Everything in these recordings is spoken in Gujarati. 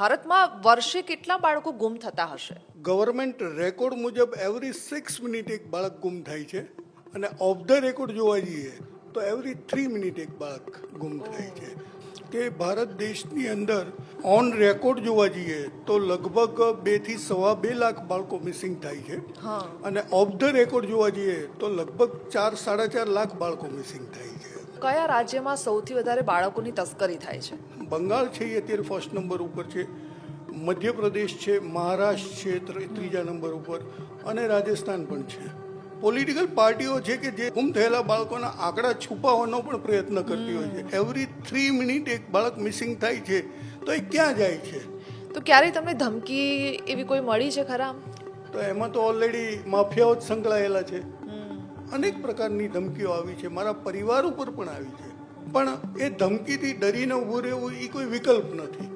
ભારતમાં વર્ષે કેટલા બાળકો ગુમ થતા હશે? ગવર્મેન્ટ રેકોર્ડ મુજબ એવરી 6 મિનિટ એક બાળક ગુમ થાય છે અને ઓફ ધ રેકોર્ડ જોવા જઈએ તો એવરી 3 મિનિટ એક બાળક ગુમ થાય છે. કે ભારત દેશની અંદર ઓન રેકોર્ડ જોવા જઈએ તો લગભગ 2 થી 2.5 લાખ બાળકો મિસિંગ થાય છે અને ઓફ ધ રેકોર્ડ જોવા જઈએ તો લગભગ 4-4.5 લાખ બાળકો મિસિંગ થાય છે. કયા રાજ્યમાં સૌથી વધારે બાળકોની તસ્કરી થાય છે? બંગાળ છે એ અત્યારે ફર્સ્ટ નંબર ઉપર છે, મધ્યપ્રદેશ છે, મહારાષ્ટ્ર છે ત્રીજા નંબર ઉપર અને રાજસ્થાન પણ છે. પોલિટિકલ પાર્ટીઓ છે કે જે ગુમ થયેલા બાળકોના આંકડા છુપાવવાનો પણ પ્રયત્ન કરતી હોય છે. એવરી 3 મિનિટ એક બાળક મિસિંગ થાય છે તો એ ક્યાં જાય છે? તો ક્યારેય તમને ધમકી એવી કોઈ મળી છે ખરા? તો એમાં તો ઓલરેડી માફિયાઓ જ સંકળાયેલા છે. અનેક પ્રકારની ધમકીઓ આવી છે, મારા પરિવાર ઉપર પણ આવી છે, પણ એ ધમકીથી ડરીને ઊભું રહેવું એ કોઈ વિકલ્પ નથી.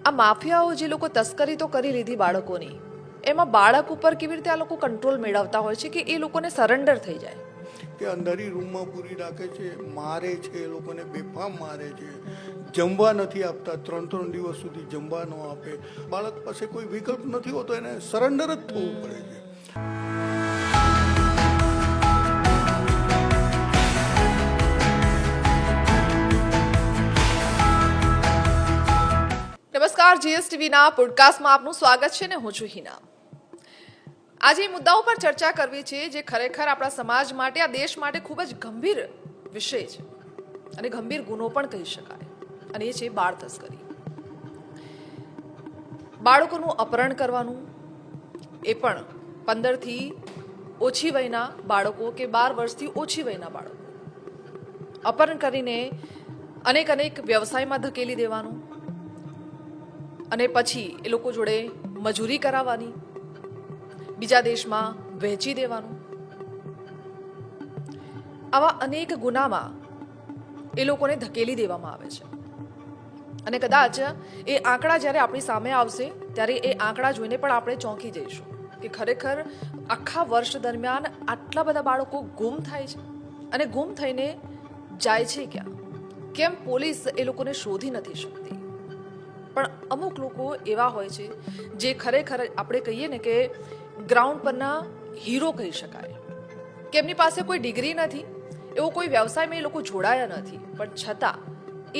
આ માફિયાઓ જે લોકો તસ્કરી તો કરી લીધી બાળકોની, એમાં બાળક ઉપર કેવી રીતે આ લોકો કંટ્રોલ મેળવતા હોય છે કે એ લોકોને સરેન્ડર થઈ જાય? કે અંધારી રૂમમાં પૂરી રાખે છે, મારે છે, એ લોકોને બેફામ મારે છે, જમવા નથી આપતા, 3-3 દિવસ સુધી જમવા ન આપે. બાળક પાસે કોઈ વિકલ્પ નથી હોતો, એને સરેન્ડર જ થવું પડે છે. નમસ્કાર, જીએસટીવીના પોડકાસ્ટમાં આપનું સ્વાગત છે ને હું છું હિના. આજે એ મુદ્દાઓ પર ચર્ચા કરવી છે જે ખરેખર આપણા સમાજ માટે, આ દેશ માટે ખૂબ જ ગંભીર વિષય છે અને ગંભીર ગુનો પણ કહી શકાય, અને એ છે બાળ તસ્કરી. બાળકોનું અપહરણ કરવાનું, એ પણ 15 થી ઓછી વયના બાળકો કે 12 વર્ષથી ઓછી વયના બાળકો અપહરણ કરીને અનેક વ્યવસાયમાં ધકેલી દેવાનું અને પછી એ લોકો જોડે મજૂરી કરાવવાની, બીજા દેશમાં વહેંચી દેવાનું. આવા અનેક ગુનામાં એ લોકોને ધકેલી દેવામાં આવે છે અને કદાચ એ આંકડા જ્યારે આપણી સામે આવશે ત્યારે એ આંકડા જોઈને પણ આપણે ચોંકી જઈશું કે ખરેખર આખા વર્ષ દરમિયાન આટલા બધા બાળકો ગુમ થાય છે અને ગુમ થઈને જાય છે ક્યાં? કેમ પોલીસ એ લોકોને શોધી નથી શકતી? પણ અમુક લોકો એવા હોય છે જે ખરેખર આપણે કહીએ ને કે ગ્રાઉન્ડ પરના હીરો કહી શકાય, કે એમની પાસે કોઈ ડિગ્રી નથી, એવો કોઈ વ્યવસાયમાં એ લોકો જોડાયા નથી, પણ છતાં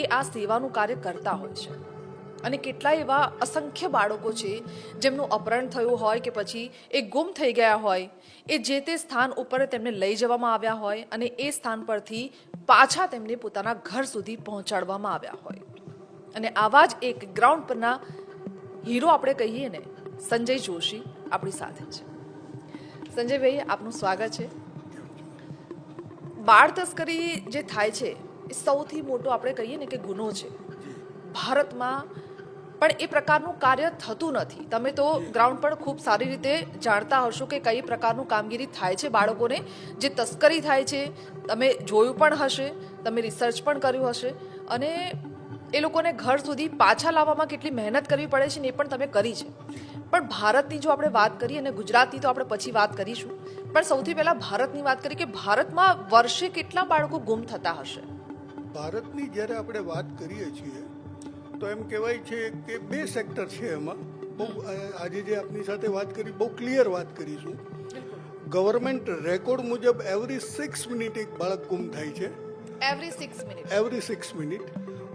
એ આ સેવાનું કાર્ય કરતા હોય છે. અને કેટલાય એવા અસંખ્ય બાળકો છે જેમનું અપહરણ થયું હોય કે પછી એ ગુમ થઈ ગયા હોય, એ જે તે સ્થાન ઉપર તેમને લઈ જવામાં આવ્યા હોય અને એ સ્થાન પરથી પાછા તેમને પોતાના ઘર સુધી પહોંચાડવામાં આવ્યા હોય. અને આવા જ એક ગ્રાઉન્ડ પરના હીરો આપણે કહીએ ને, સંજય જોશી આપણી સાથે છે. સંજયભાઈ, આપનું સ્વાગત છે. બાળ તસ્કરી જે થાય છે એ સૌથી મોટો આપણે કહીએ ને કે ગુનો છે ભારતમાં, પણ એ પ્રકારનું કાર્ય થતું નથી. તમે તો ગ્રાઉન્ડ પર ખૂબ સારી રીતે જાણતા હશો કે કઈ પ્રકારનું કામગીરી થાય છે બાળકોને જે તસ્કરી થાય છે. તમે જોયું પણ હશે, તમે રિસર્ચ પણ કર્યું હશે, અને એ લોકોને ઘર સુધી પાછા લાવવામાં કેટલી મહેનત કરવી પડે છે ને એ પણ તમે કરી છે. પણ ભારતની જો આપણે વાત કરીએ, અને ગુજરાતની તો આપણે પછી વાત કરીશું, પણ સૌથી પહેલા ભારતની વાત કરીએ કે ભારતમાં વર્ષે કેટલા બાળકો ગુમ થતા હશે? ભારતની જ્યારે આપણે વાત કરીએ છીએ તો એમ કહેવાય છે કે 2 સેક્ટર છે એમાં. બહુ આજે જે આપની સાથે વાત કરી બહુ ક્લિયર વાત કરીશું. ગવર્મેન્ટ રેકોર્ડ મુજબ એવરી 6 મિનિટ એક બાળક ગુમ થાય છે. Every 6 minute.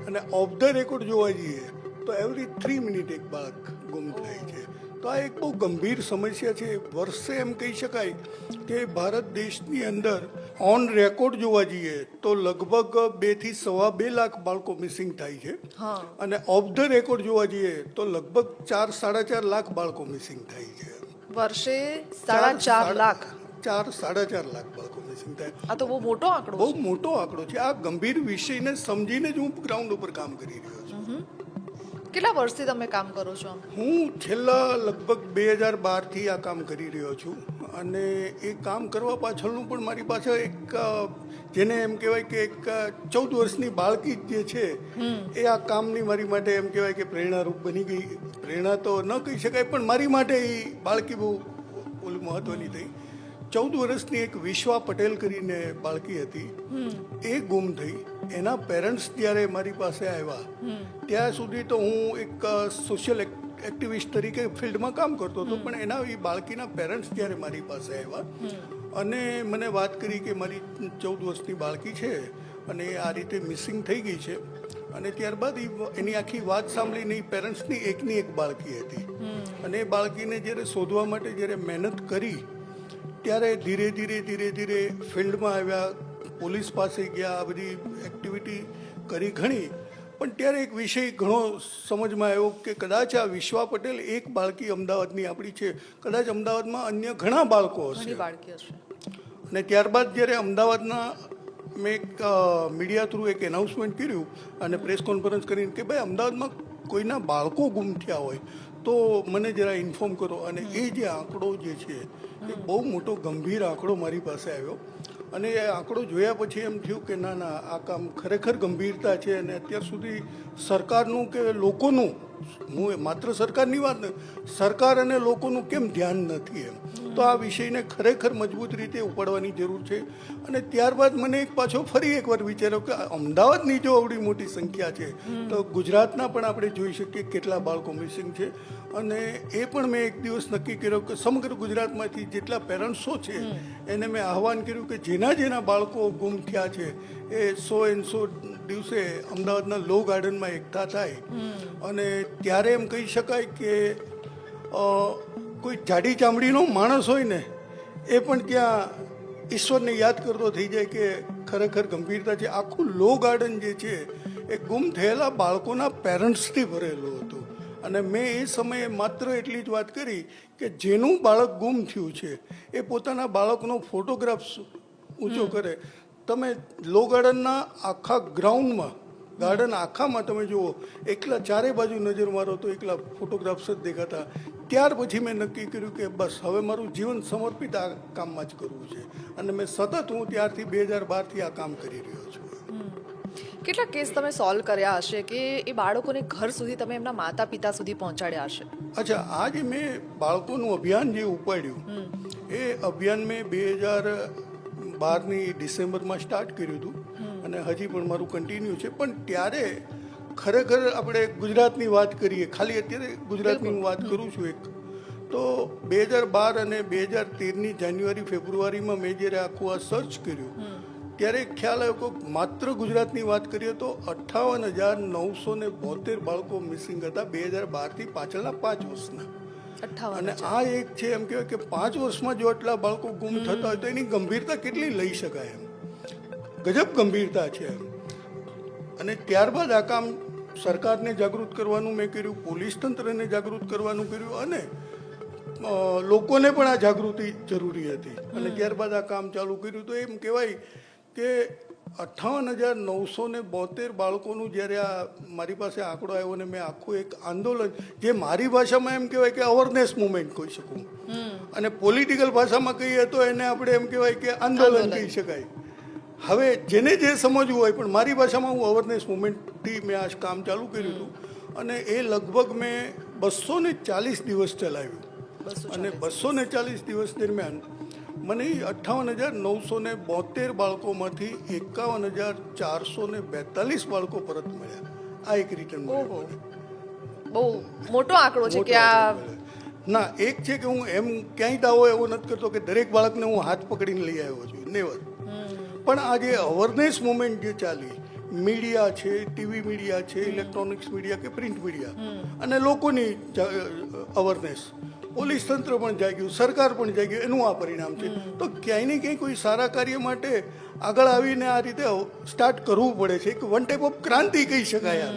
અને ઓફ ધ રેકોર્ડ જોવા જઈએ તો એવરી 3 મિનિટ એક બાળક ગુમ થાય છે. તો આ એક બહુ ગંભીર સમસ્યા છે. વર્ષે એમ કહી શકાય કે ભારત દેશની અંદર ઓન રેકોર્ડ જોવા જઈએ તો લગભગ 2 થી 2.5 લાખ બાળકો મિસિંગ થાય છે અને ઓફ ધ રેકોર્ડ જોવા જઈએ તો લગભગ 4-4.5 લાખ બાળકો મિસિંગ થાય છે. વર્ષે 4.5 લાખ 4-4.5 લાખ બાળકો મિસિંગ થાય. આ તો બહુ મોટો આંકડો, બહુ મોટો આંકડો છે. આ ગંભીર વિષયને સમજીને જ હું ગ્રાઉન્ડ ઉપર કામ કરી રહ્યો છું. કેટલા વર્ષથી તમે કામ કરો છો? હું છેલ્લા લગભગ 2012 થી આ કામ કરી રહ્યો છું અને એ કામ કરવા પાછળનું પણ મારી પાસે એક જેને એમ કહેવાય કે એક 14 વર્ષની બાળકી જે છે એ આ કામની મારી માટે એમ કહેવાય કે પ્રેરણારૂપ બની ગઈ. પ્રેરણા તો ન કહી શકાય, પણ મારી માટે એ બાળકી બહુ મહત્વની થઈ. 14 વર્ષની એક વિશ્વા પટેલ કરીને બાળકી હતી, એ ગુમ થઈ એના પેરેન્ટ્સ જ્યારે મારી પાસે આવ્યા ત્યાં સુધી તો હું એક સોશિયલ એક્ટિવિસ્ટ તરીકે ફિલ્ડમાં કામ કરતો હતો, પણ એના એ બાળકીના પેરેન્ટ્સ જ્યારે મારી પાસે આવ્યા અને મને વાત કરી કે મારી 14 વર્ષની બાળકી છે અને આ રીતે મિસિંગ થઈ ગઈ છે, અને ત્યારબાદ એની આખી વાત સાંભળીને એ પેરેન્ટ્સની એકની એક બાળકી હતી, અને એ બાળકીને જ્યારે શોધવા માટે જ્યારે મહેનત કરી ત્યારે ધીરે ધીરે ફિલ્ડમાં આવ્યા, પોલીસ પાસે ગયા, આ બધી એક્ટિવિટી કરી ઘણી, પણ ત્યારે એક વિષય ઘણો સમજમાં આવ્યો કે કદાચ આ વિશ્વા પટેલ એક બાળકી અમદાવાદની આપણી છે, કદાચ અમદાવાદમાં અન્ય ઘણા બાળકો હશે. અને ત્યારબાદ જ્યારે અમદાવાદના મેં એક મીડિયા થ્રુ એક એનાઉન્સમેન્ટ કર્યું અને પ્રેસ કોન્ફરન્સ કરીને કે ભાઈ અમદાવાદમાં કોઈના બાળકો ગુમ થયા હોય તો મને જરા ઇન્ફોર્મ કરો. અને એ જે આંકડો જે છે એ બહુ મોટો ગંભીર આંકડો મારી પાસે આવ્યો, અને એ આંકડો જોયા પછી એમ થયું કે ના ના, આ કામ ખરેખર ગંભીરતા છે, અને અત્યાર સુધી સરકારનું કે લોકોનું, હું માત્ર સરકારની વાત નહીં, સરકાર અને લોકોનું કેમ ધ્યાન નથી એમ, તો આ વિષયને ખરેખર મજબૂત રીતે ઉપાડવાની જરૂર છે. અને ત્યારબાદ મને એક પાછો ફરી એકવાર વિચાર્યો કે અમદાવાદની જો આવડી મોટી સંખ્યા છે તો ગુજરાતના પણ આપણે જોઈ શકીએ કેટલા બાળકો મિસિંગ છે, અને એ પણ મેં એક દિવસ નક્કી કર્યો કે સમગ્ર ગુજરાતમાંથી જેટલા પેરેન્ટ્સો છે એને મેં આહવાન કર્યું કે જેના બાળકો ગુમ થયા છે એ 100 દિવસે અમદાવાદના લો ગાર્ડનમાં એકઠા થાય, અને ત્યારે એમ કહી શકાય કે કોઈ જાડી ચામડીનો માણસ હોય ને એ પણ ત્યાં ઈશ્વરને યાદ કરતો થઈ જાય કે ખરેખર ગંભીરતા છે. આખું લો ગાર્ડન જે છે એ ગુમ થયેલા બાળકોના પેરેન્ટ્સથી ભરેલું હતું, અને મેં એ સમયે માત્ર એટલી જ વાત કરી કે જેનું બાળક ગુમ થયું છે એ પોતાના બાળકનો ફોટોગ્રાફ ઊંચો કરે. તમે લો ગાર્ડનના આખા ગ્રાઉન્ડમાં, ગાર્ડન આખામાં તમે જુઓ, એકલા ચારે બાજુ નજર મારો તો એકલા ફોટોગ્રાફ્સ જ દેખાતા. ત્યાર પછી મેં નક્કી કર્યું કે બસ હવે મારું જીવન સમર્પિત આ કામમાં જ કરવું છે, અને મેં સતત હું ત્યારથી 2012થી આ કામ કરી રહ્યો છું. કેટલા કેસ તમે સોલ્વ કર્યા હશે કે એ બાળકોને ઘર સુધી તમે એમના માતા પિતા સુધી પહોંચાડ્યા હશે? અચ્છા, આ જે મેં બાળકોનું અભિયાન જે ઉપાડ્યું એ અભિયાન મેં 2012ની ડિસેમ્બરમાં સ્ટાર્ટ કર્યું હતું, અને હજી પણ મારું કન્ટિન્યુ છે. પણ ત્યારે ખરેખર આપણે ગુજરાતની વાત કરીએ, ખાલી અત્યારે ગુજરાતની હું વાત કરું છું એક, તો 2012 અને 2013ની જાન્યુઆરી ફેબ્રુઆરીમાં મેં જ્યારે આખું આ સર્ચ કર્યું ત્યારે ખ્યાલ આવ્યો કે માત્ર ગુજરાતની વાત કરીએ તો 58,972 બાળકો મિસિંગ હતા 2012થી પાછળના 5 વર્ષના. અને આ એક છે એમ કહેવાય કે 5 વર્ષમાં જો આટલા બાળકો ગુમ થતા હોય તો એની ગંભીરતા કેટલી લઈ શકાય એમ, ગજબ ગંભીરતા છે એમ. અને ત્યારબાદ આ કામ સરકારને જાગૃત કરવાનું મેં કર્યું, પોલીસ તંત્રને જાગૃત કરવાનું કર્યું, અને લોકોને પણ આ જાગૃતિ જરૂરી હતી, અને ત્યારબાદ આ કામ ચાલુ કર્યું. તો એમ કહેવાય કે 58,972 બાળકોનું જ્યારે આ મારી પાસે આંકડો આવ્યો ને મેં આખું એક આંદોલન, જે મારી ભાષામાં એમ કહેવાય કે અવેરનેસ મુવમેન્ટ કહી શકું, અને પોલિટિકલ ભાષામાં કહીએ તો એને આપણે એમ કહેવાય કે આંદોલન કહી શકાય. હવે જેને જે સમજવું હોય, પણ મારી ભાષામાં હું અવેરનેસ મુવમેન્ટથી મેં આ કામ ચાલુ કર્યું હતું, અને એ લગભગ મેં 240 દિવસ ચલાવ્યું, અને 240 દિવસ દરમિયાન મને 58,972 બાળકોમાંથી 51,442 બાળકો પરત મળ્યા. આ એક રિટર્ન બહુ મોટો આંકડો છે કે આ ના, એક છે કે હું એમ ક્યાંય દાવો એવો નથી કરતો કે દરેક બાળકને હું હાથ પકડીને લઈ આવ્યો છું, નેવર. પણ આ જે અવેરનેસ મુવમેન્ટ જે ચાલી, મીડિયા છે, ટીવી મીડિયા છે, ઇલેક્ટ્રોનિક્સ મીડિયા કે પ્રિન્ટ મીડિયા, અને લોકોની અવેરનેસ, પોલીસ તંત્ર પણ જાગ્યું, સરકાર પણ જાગ્યું, એનું આ પરિણામ છે. તો ક્યાંય ને ક્યાંય કોઈ સારા કાર્ય માટે આગળ આવીને આ રીતે સ્ટાર્ટ કરવું પડે છે. એક વન ટાઈપ ઓફ ક્રાંતિ કહી શકાય.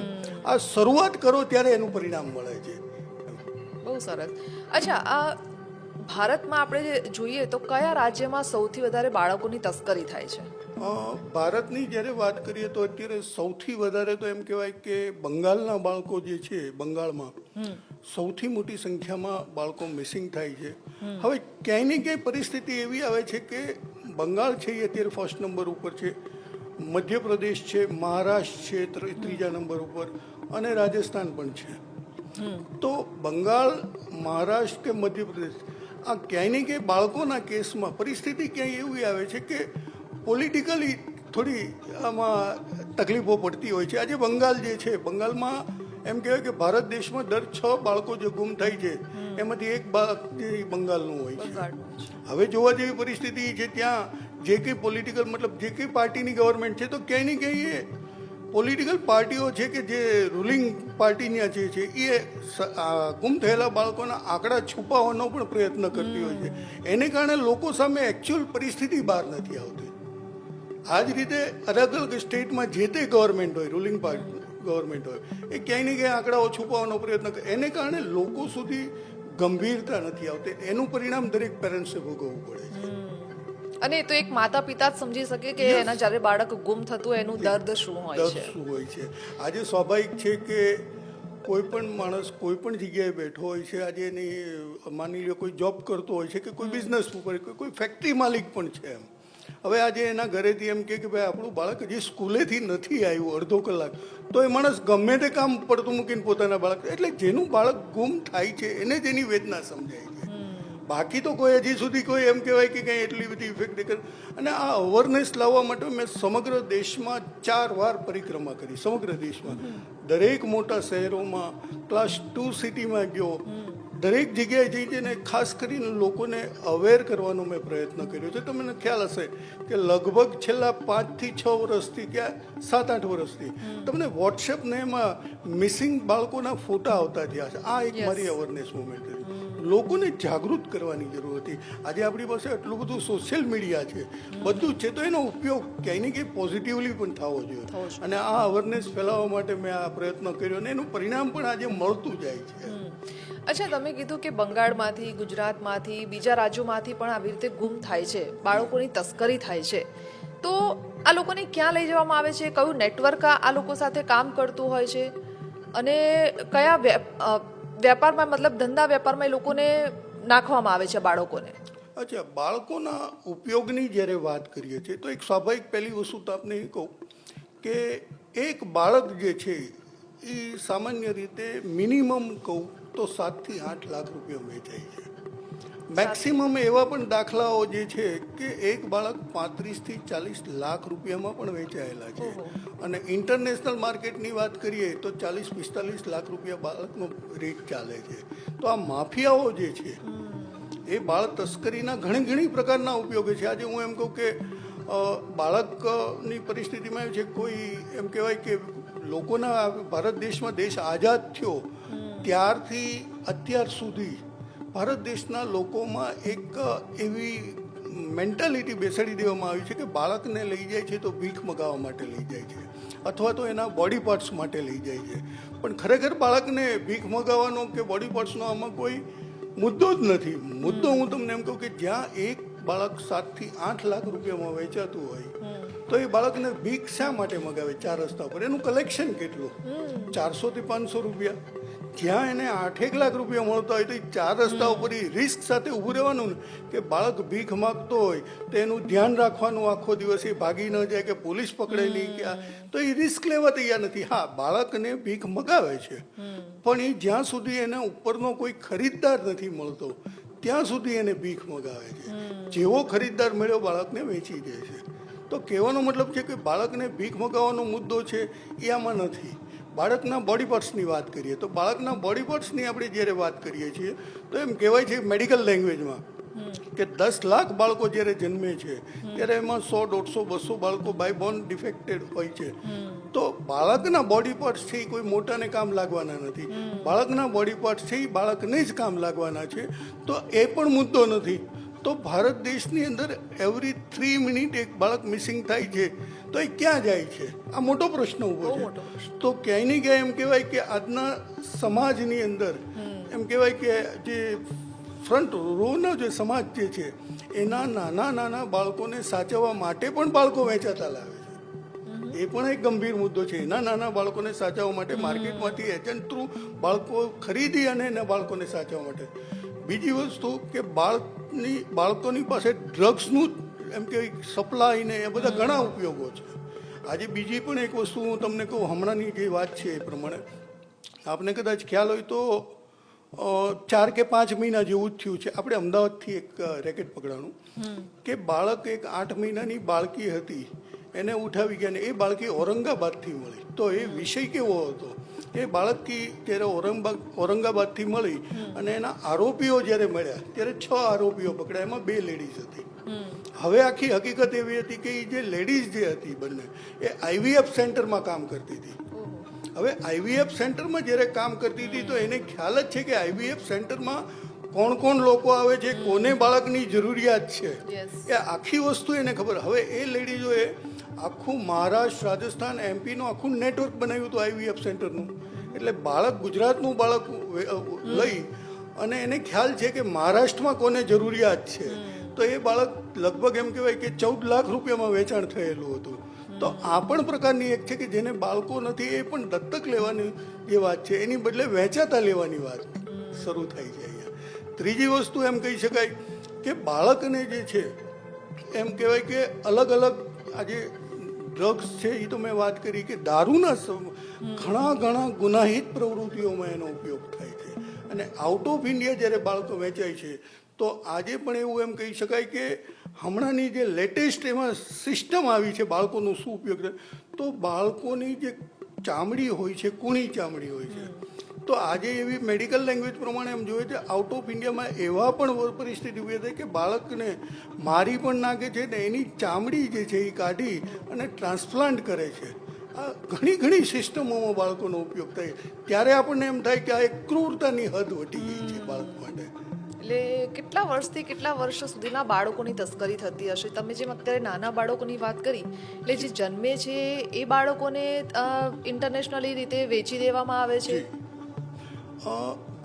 આ શરૂઆત કરો ત્યારે એનું પરિણામ મળે છે. બહુ સરસ. અચ્છા, આ ભારતમાં આપણે જોઈએ તો કયા રાજ્યમાં સૌથી વધારે બાળકોની તસ્કરી થાય છે? ભારતની જ્યારે વાત કરીએ તો અત્યારે સૌથી વધારે તો એમ કહેવાય કે બંગાળના બાળકો જે છે, બંગાળમાં સૌથી મોટી સંખ્યામાં બાળકો મિસિંગ થાય છે. હવે ક્યાંય ને ક્યાંય પરિસ્થિતિ એવી આવે છે કે બંગાળ છે એ અત્યારે ફર્સ્ટ નંબર ઉપર છે, મધ્યપ્રદેશ છે, મહારાષ્ટ્ર છે ત્રીજા નંબર ઉપર, અને રાજસ્થાન પણ છે. તો બંગાળ, મહારાષ્ટ્ર કે મધ્યપ્રદેશ, આ ક્યાંય ને ક્યાંય બાળકોના કેસમાં પરિસ્થિતિ ક્યાંય એવી આવે છે કે પોલિટિકલી થોડી આમાં તકલીફો પડતી હોય છે. આજે બંગાળ જે છે, બંગાળમાં એમ કહેવાય કે ભારત દેશમાં દર 6 બાળકો જે ગુમ થાય છે એમાંથી એક બાળક જે બંગાળનું હોય છે. બંગાળનું છે. હવે જોવા જેવી પરિસ્થિતિ છે, ત્યાં જે કંઈ પોલિટિકલ મતલબ જે કંઈ પાર્ટીની ગવર્મેન્ટ છે, તો ક્યાંય ને ક્યાંય એ પોલિટિકલ પાર્ટીઓ છે કે જે રૂલિંગ પાર્ટીના જે છે એ ગુમ થયેલા બાળકોના આંકડા છુપાવવાનો પણ પ્રયત્ન કરતી હોય છે. એને કારણે લોકો સામે એકચ્યુઅલ પરિસ્થિતિ બહાર નથી આવતી. આ જ રીતે અલગ અલગ સ્ટેટમાં જે તે ગવર્મેન્ટ હોય, રૂલિંગ પાર્ટી ગવર્મેન્ટ હોય, એ ક્યાંય ને ક્યાંય આંકડાઓ છુપાવવાનો પ્રયત્ન કરે. એને કારણે લોકો સુધી ગંભીરતા નથી આવતી. એનું પરિણામ દરેક પેરેન્ટ્સે ભોગવવું પડે છે. અને એ તો એક માતા પિતા જ સમજી શકે કે એના જ્યારે બાળક ગુમ થતું એનું દર્દ શું હોય છે. શું હોય છે. આજે સ્વાભાવિક છે કે કોઈ પણ માણસ કોઈ પણ જગ્યાએ બેઠો હોય છે. આજે એની માની લો કોઈ જોબ કરતો હોય છે કે કોઈ બિઝનેસ ઉપર કોઈ ફેક્ટરી માલિક પણ છે. એમ હવે આજે એના ઘરેથી એમ કે ભાઈ આપણું બાળક હજી સ્કૂલેથી નથી આવ્યું અડધો કલાક, તો એ માણસ ગમે તે કામ પડતું મૂકીને પોતાના બાળક, એટલે જેનું બાળક ગુમ થાય છે એને જ એની વેદના સમજાય છે. બાકી તો કોઈ હજી સુધી કોઈ એમ કહેવાય કે કંઈ એટલી બધી ઇફેક્ટ કરે. અને આ અવેરનેસ લાવવા માટે મેં સમગ્ર દેશમાં 4 વાર પરિક્રમા કરી. સમગ્ર દેશમાં દરેક મોટા શહેરોમાં, ક્લાસ 2 સિટીમાં ગયો, દરેક જગ્યાએ જઈને ખાસ કરીને લોકોને અવેર કરવાનો મેં પ્રયત્ન કર્યો છે. તમને ખ્યાલ હશે કે લગભગ છેલ્લા 5 થી 6 વર્ષથી કે 7-8 વર્ષથી તમને વોટ્સએપ ને એમાં મિસિંગ બાળકોના ફોટા આવતા થયા છે. આ એક મારી અવેરનેસ મુવમેન્ટ હતી. લોકોને જાગૃત કરવાની જરૂર હતી. આજે આપણી પાસે આટલું બધું સોશિયલ મીડિયા છે, બધું છે, તો એનો ઉપયોગ ક્યાંય ને ક્યાંય પોઝિટિવલી પણ થવો જોઈએ. અને આ અવેરનેસ ફેલાવવા માટે મેં આ પ્રયત્ન કર્યો અને એનું પરિણામ પણ આજે મળતું જાય છે. અચ્છા, તમે કીધું કે બંગાળમાંથી, ગુજરાતમાંથી, બીજા રાજ્યોમાંથી પણ આવી રીતે ગુમ થાય છે, બાળકોની તસ્કરી થાય છે, તો આ લોકોને ક્યાં લઈ જવામાં આવે છે? કયું નેટવર્ક આ લોકો સાથે કામ કરતું હોય છે? અને કયા વેપારમાં, મતલબ ધંધા વેપારમાં એ લોકોને નાખવામાં આવે છે બાળકોને? અચ્છા, બાળકોના ઉપયોગની જ્યારે વાત કરીએ છીએ તો એક સ્વાભાવિક પહેલી વસ્તુ તો આપને એ કહું કે એક બાળક જે છે એ સામાન્ય રીતે મિનિમમ કહું તો 7 થી 8 લાખ રૂપિયા વેચાય છે. મેક્સિમમ એવા પણ દાખલાઓ જે છે કે એક બાળક 35 થી 40 લાખ રૂપિયામાં પણ વેચાયેલા છે. અને ઇન્ટરનેશનલ માર્કેટની વાત કરીએ તો 40-45 લાખ રૂપિયા બાળકનો રેટ ચાલે છે. તો આ માફિયાઓ જે છે એ બાળ તસ્કરીના ઘણી પ્રકારના ઉપયોગ છે. આજે હું એમ કહું કે બાળકની પરિસ્થિતિમાં એવું છે, કોઈ એમ કહેવાય કે લોકોના ભારત દેશમાં દેશ આઝાદ થયો ત્યારથી અત્યાર સુધી ભારત દેશના લોકોમાં એક એવી મેન્ટાલિટી બેસાડી દેવામાં આવી છે કે બાળકને લઈ જાય છે તો ભીખ મગાવવા માટે લઈ જાય છે અથવા તો એના બોડી પાર્ટ્સ માટે લઈ જાય છે. પણ ખરેખર બાળકને ભીખ મગાવવાનો કે બોડી પાર્ટ્સનો આમાં કોઈ મુદ્દો જ નથી. મુદ્દો હું તમને એમ કહું કે જ્યાં એક બાળક 7 થી 8 લાખ રૂપિયામાં વેચાતું હોય તો એ બાળકને ભીખ શા માટે મગાવે? 4 રસ્તા પર એનું કલેક્શન કેટલું? 400 થી 500 રૂપિયા. જ્યાં એને 8-1 લાખ રૂપિયા મળતા હોય તો એ 4 રસ્તા ઉપર રિસ્ક સાથે ઊભું રહેવાનું ને કે બાળક ભીખ માગતો હોય તો એનું ધ્યાન રાખવાનું આખો દિવસ, એ ભાગી ન જાય કે પોલીસ પકડે નહીં કે તો એ રિસ્ક લેવા તૈયાર નથી. હા, બાળકને ભીખ મગાવે છે પણ એ જ્યાં સુધી એને ઉપરનો કોઈ ખરીદદાર નથી મળતો ત્યાં સુધી એને ભીખ મગાવે છે. જેવો ખરીદદાર મળ્યો બાળકને વેચી દે છે. તો કહેવાનો મતલબ છે કે બાળકને ભીખ મગાવવાનો મુદ્દો છે એ આમાં નથી. બાળકના બોડી પાર્ટ્સની વાત કરીએ તો બાળકના બોડી પાર્ટ્સની આપણે જ્યારે વાત કરીએ છીએ તો એમ કહેવાય છે મેડિકલ લેંગ્વેજમાં કે 10 લાખ બાળકો જ્યારે જન્મે છે ત્યારે એમાં 100, 150, 200 બાળકો બાય બોર્ન ડિફેક્ટેડ હોય છે. તો બાળકના બોડી પાર્ટ્સ છે એ કોઈ મોટાને કામ લાગવાના નથી. બાળકના બોડી પાર્ટ્સ છે એ બાળકને જ કામ લાગવાના છે. તો એ પણ મુદ્દો નથી. તો ભારત દેશની અંદર એવરી 3 મિનિટ એક બાળક મિસિંગ થાય છે તો એ ક્યાં જાય છે? આ મોટો પ્રશ્ન ઊભો છે. તો ક્યાંય ને ક્યાંય એમ કહેવાય કે આજના સમાજની અંદર એમ કહેવાય કે જે ફ્રન્ટ રોનો જે સમાજ જે છે એના નાના બાળકોને સાચવવા માટે પણ બાળકો વેચાતા લાવે છે. એ પણ એક ગંભીર મુદ્દો છે. એના નાના બાળકોને સાચવવા માટે માર્કેટમાંથી એજન્ટ થ્રુ બાળકો ખરીદી અને એના બાળકોને સાચવવા માટે. બીજી વસ્તુ કે બાળકોની પાસે ડ્રગ્સનું એમ કે સપ્લાય ને એ બધા ઘણા ઉપયોગો છે. આજે બીજી પણ એક વસ્તુ હું તમને કહું, હમણાંની જે વાત છે એ પ્રમાણે આપને કદાચ ખ્યાલ હોય તો 4 કે 5 મહિના જેવું જ થયું છે. આપણે અમદાવાદથી એક રેકેટ પકડાણું કે બાળક એક 8 મહિનાની બાળકી હતી, એને ઉઠાવી ગયા ને એ બાળકી ઔરંગાબાદથી મળી. તો એ વિષય કેવો હતો એ બાળકી જ્યારે ઔરંગાબાદથી મળી અને એના આરોપીઓ જ્યારે મળ્યા ત્યારે 6 આરોપીઓ પકડાયા, એમાં 2 લેડીઝ હતી. હવે આખી હકીકત એવી હતી કે એ જે લેડીઝ જે હતી બંને એ આઈવીએફ સેન્ટરમાં કામ કરતી હતી. હવે આઈવીએફ સેન્ટરમાં જ્યારે કામ કરતી હતી તો એને ખ્યાલ જ છે કે આઈવીએફ સેન્ટરમાં કોણ કોણ લોકો આવે છે, કોને બાળકની જરૂરિયાત છે, એ આખી વસ્તુ એને ખબર. હવે એ લેડીઝોએ આખું મહારાષ્ટ્ર, રાજસ્થાન, એમપીનું આખું નેટવર્ક બનાવ્યું હતું આઈવીએફ સેન્ટરનું. એટલે બાળક ગુજરાતનું બાળક લઈ અને એને ખ્યાલ છે કે મહારાષ્ટ્રમાં કોને જરૂરિયાત છે, તો એ બાળક લગભગ એમ કહેવાય કે 14 લાખ રૂપિયામાં વેચાણ થયેલું હતું. તો આ પણ પ્રકારની એક છે કે જેને બાળકો નથી એ પણ દત્તક લેવાની જે વાત છે એની બદલે વેચાતા લેવાની વાત શરૂ થાય છે અહીંયા. ત્રીજી વસ્તુ એમ કહી શકાય કે બાળકને જે છે એમ કહેવાય કે અલગ અલગ આજે ડ્રગ્સ છે એ તો મેં વાત કરી કે દારૂના ઘણા ગુનાહિત પ્રવૃત્તિઓમાં એનો ઉપયોગ થાય છે. અને આઉટ ઓફ ઇન્ડિયા જ્યારે બાળકો વેચાય છે તો આજે પણ એવું એમ કહી શકાય કે હમણાંની જે લેટેસ્ટ એમાં સિસ્ટમ આવી છે બાળકોનો શું ઉપયોગ છે, તો બાળકોની જે ચામડી હોય છે, કૂણી ચામડી હોય છે, તો આજે એવી મેડિકલ લેંગ્વેજ પ્રમાણે એમ જોઈએ છે આઉટ ઓફ ઇન્ડિયામાં એવા પણ પરિસ્થિતિ ઊભી થઈ કે બાળકને મારી પણ નાખે છે ને એની ચામડી જે છે એ કાઢી અને ટ્રાન્સપ્લાન્ટ કરે છે. આ ઘણી સિસ્ટમોમાં બાળકોનો ઉપયોગ થાય ત્યારે આપણને એમ થાય કે આ એક ક્રૂરતાની હદ વટી ગઈ છે બાળક માટે. એટલે કેટલા વર્ષથી કેટલા વર્ષ સુધીના બાળકોની તસ્કરી થતી હશે? તમે જેમ અત્યારે નાના બાળકોની વાત કરી, એટલે જે જન્મે છે એ બાળકોને ઇન્ટરનેશનલી રીતે વેચી દેવામાં આવે છે.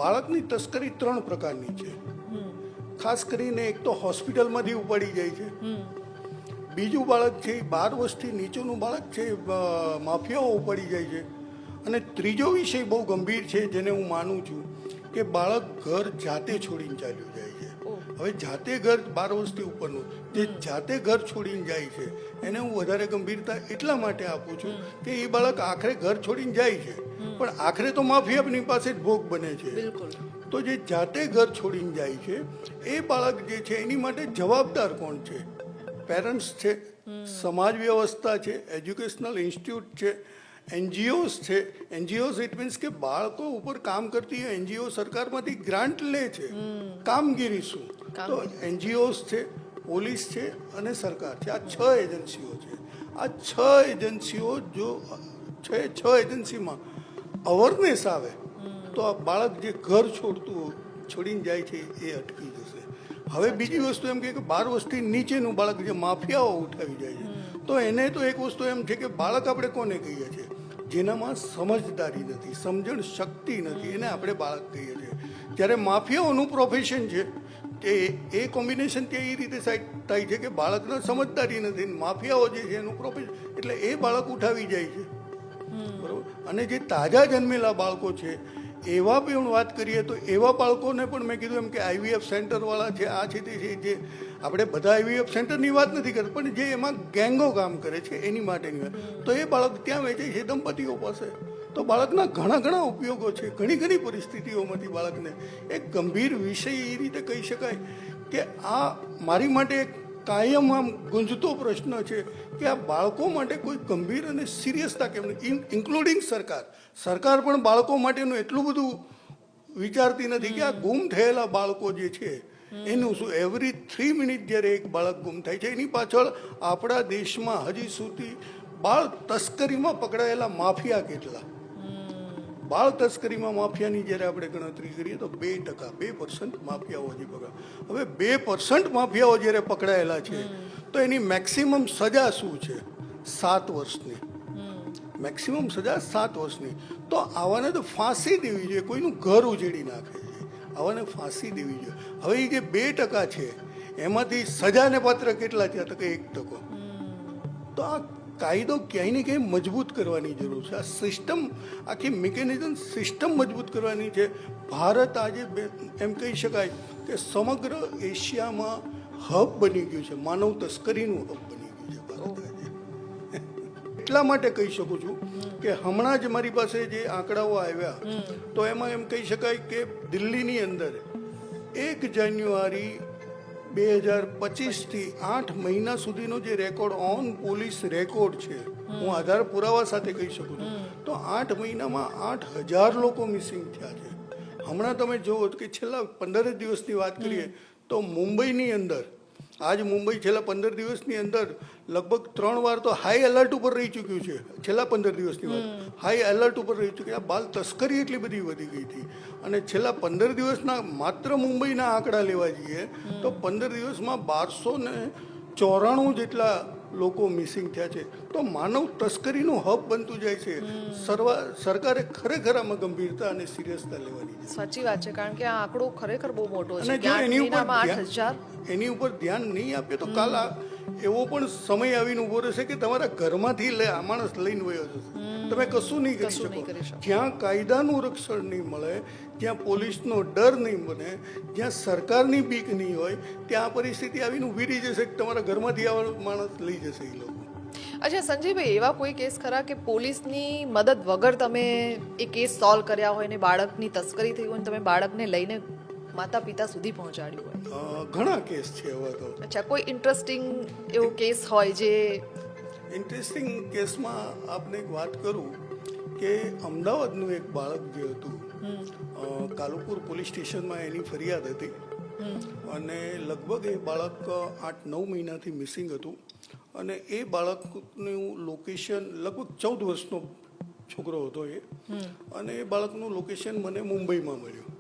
બાળકની તસ્કરી 3 પ્રકારની છે. ખાસ કરીને એક તો હોસ્પિટલમાંથી ઉપાડી જાય છે, બીજું બાળક છે 12 વર્ષથી નીચેનું બાળક છે માફિયાઓ ઉપાડી જાય છે, અને ત્રીજો વિષય બહુ ગંભીર છે જેને હું માનું છું કે બાળક ઘર જાતે છોડીને ચાલ્યું જાય છે. હવે જાતે ઘર 12 વર્ષથી ઉપરનું જે જાતે ઘર છોડીને જાય છે એને હું વધારે ગંભીરતા એટલા માટે આપું છું કે એ બાળક આખરે ઘર છોડીને જાય છે પણ આખરે તો માફિયાની પાસે જ ભોગ બને છે. તો જે જાતે ઘર છોડીને જાય છે એ બાળક જે છે એની માટે જવાબદાર કોણ છે? પેરેન્ટ્સ છે, સમાજ વ્યવસ્થા છે, એજ્યુકેશનલ ઇન્સ્ટિટ્યૂટ છે, એનજીઓસ છે. એનજીઓસ ઇટ મીન્સ કે બાળકો ઉપર કામ કરતી એનજીઓ સરકારમાંથી ગ્રાન્ટ લે છે. કામગીરી શું? તો એનજીઓસ છે, પોલીસ છે અને સરકાર છે. આ 6 એજન્સીઓ છે. આ 6 એજન્સીઓ જો 6 એજન્સીમાં અવેરનેસ આવે તો આ બાળક જે ઘર છોડીને જાય છે એ અટકી જશે. હવે બીજી વસ્તુ એમ કે 12 વર્ષથી નીચેનું બાળક જે માફિયાઓ ઉઠાવી જાય છે તો એને તો એક વસ્તુ એમ છે કે બાળક આપણે કોને કહીએ છીએ? જેનામાં સમજદારી નથી, સમજણ શક્તિ નથી, એને આપણે બાળક કહીએ છીએ. જ્યારે માફિયાઓનું પ્રોફેશન છે કે એ કોમ્બિનેશન તે એ રીતે થાય છે કે બાળકને સમજદારી નથી, માફિયાઓ જે છે એનું પ્રોફેશન, એટલે એ બાળક ઉઠાવી જાય છે. બરાબર. અને જે તાજા જન્મેલા બાળકો છે એવા પણ વાત કરીએ તો એવા બાળકોને પણ મેં કીધું એમ કે આઈવીએફ સેન્ટરવાળા છે, આ છે તે છે, જે આપણે બધા આઈવીએફ સેન્ટરની વાત નથી કરતા પણ જે એમાં ગેંગો કામ કરે છે એની માટેની વાત, તો એ બાળક ત્યાં વેચાય છે દંપતીઓ પાસે. તો બાળકના ઘણા ઉપયોગો છે. ઘણી પરિસ્થિતિઓમાંથી બાળકને એક ગંભીર વિષય એ રીતે કહી શકાય કે આ મારી માટે એક કાયમ આમ ગુંજતો પ્રશ્ન છે કે આ બાળકો માટે કોઈ ગંભીર અને સિરિયસતા કેમ નહીં, ઇન્ક્લુડિંગ સરકાર પણ બાળકો માટેનું એટલું બધું વિચારતી નથી કે આ ગુમ થયેલા બાળકો જે છે એનું શું. એવરી 3 મિનિટ જ્યારે એક બાળક ગુમ થાય છે એની પાછળ આપણા દેશમાં હજી સુધી બાળ તસ્કરીમાં પકડાયેલા માફિયા કેટલા? બાળ તસ્કરીમાં માફિયાની જ્યારે આપણે ગણતરી કરીએ તો 2% માફિયાઓ હજી પકડાય. હવે 2% માફિયાઓ જ્યારે પકડાયેલા છે તો એની મેક્સિમમ સજા શું છે? 7 વર્ષની. મેક્સિમમ સજા 7 વર્ષની. તો આવાને તો ફાંસી દેવી જોઈએ. કોઈનું ઘર ઉજેડી નાખે છે, આવાને ફાંસી દેવી જોઈએ. હવે એ જે 2% છે એમાંથી સજાને પાત્ર કેટલા થયા? તો કે 1%. તો આ કાયદો ક્યાંય ને ક્યાંય મજબૂત કરવાની જરૂર છે. આ સિસ્ટમ, આખી મિકેનિઝમ સિસ્ટમ મજબૂત કરવાની છે. ભારત આજે એમ કહી શકાય કે સમગ્ર એશિયામાં હબ બની ગયું છે, માનવ તસ્કરીનું હબ બની ગયું છે ભારત આજે. એટલા માટે કહી શકું છું કે હમણાં જ મારી પાસે જે આંકડાઓ આવ્યા તો એમાં એમ કહી શકાય કે દિલ્હીની અંદર 1 જાન્યુઆરી 2025થી 8 મહિના સુધીનો જે રેકોર્ડ ઓન પોલીસ રેકોર્ડ છે, હું આધાર પુરાવા સાથે કહી શકું છું, તો 8 મહિનામાં 8,000 લોકો મિસિંગ થયા છે. હમણાં તમે જુઓ કે છેલ્લા 15 દિવસની વાત કરીએ તો મુંબઈની અંદર, આજ મુંબઈ છેલ્લા 15 દિવસની અંદર લગભગ 3 વાર તો હાઈ એલર્ટ ઉપર રહી ચૂક્યું છે. છેલ્લા 15 દિવસની વાત, હાઈ એલર્ટ ઉપર રહી ચૂક્યું. આ બાલ તસ્કરી એટલી બધી વધી ગઈ હતી. અને છેલ્લા 15 દિવસના માત્ર મુંબઈના આંકડા લેવા જઈએ તો 15 દિવસમાં 1294 જેટલા લોકો મિસિંગ થયા છે. તો માનવ તસ્કરીનું હબ બનતું જાય છે. સરકારે ખરેખર આમાં ગંભીરતા અને સિરિયસતા લેવાની છે. સાચી વાત છે, કારણ કે આ આંકડો ખરેખર બહુ મોટો છે. અને કે જો 8 મહિનામાં 8,000 એની ઉપર ધ્યાન નહીં આપે તો કાલ એવો પણ સમય આવીને ઉભો રહેશે કે તમારા ઘરમાંથી આ માણસ લઈને વયો જશે. તમે કશું નહીં કરી શકો. જ્યાં કાયદાનું રક્ષણ નહીં મળે, જ્યાં પોલીસનો ડર નહીં બને, જ્યાં સરકારની બીક નહીં હોય, ત્યાં પરિસ્થિતિ આવીને ઊભી રહી જશે કે તમારા ઘરમાંથી આવા માણસ લઈ જશે એ લોકો. અચ્છા સંજયભાઈ, એવા કોઈ કેસ ખરા કે પોલીસની મદદ વગર તમે એ કેસ સોલ્વ કર્યા હોય ને બાળકની તસ્કરી થઈ હોય ને તમે બાળકને લઈને માતા પિતા સુધી પહોંચાડ્યું હોય? ઘણા કેસ છે એવા તો. અચ્છા, કોઈ ઇન્ટરેસ્ટિંગ એવો કેસ હોય જે? ઇન્ટરેસ્ટિંગ કેસમાં આપને એક વાત કરું કે અમદાવાદનું એક બાળક જે હતું, કાલુપુર પોલીસ સ્ટેશનમાં એની ફરિયાદ હતી અને લગભગ એ બાળક 8-9 મહિનાથી મિસિંગ હતું. અને એ બાળકનું લોકેશન, લગભગ 14 વર્ષનો છોકરો હતો એ, અને એ બાળકનું લોકેશન મને મુંબઈમાં મળ્યું.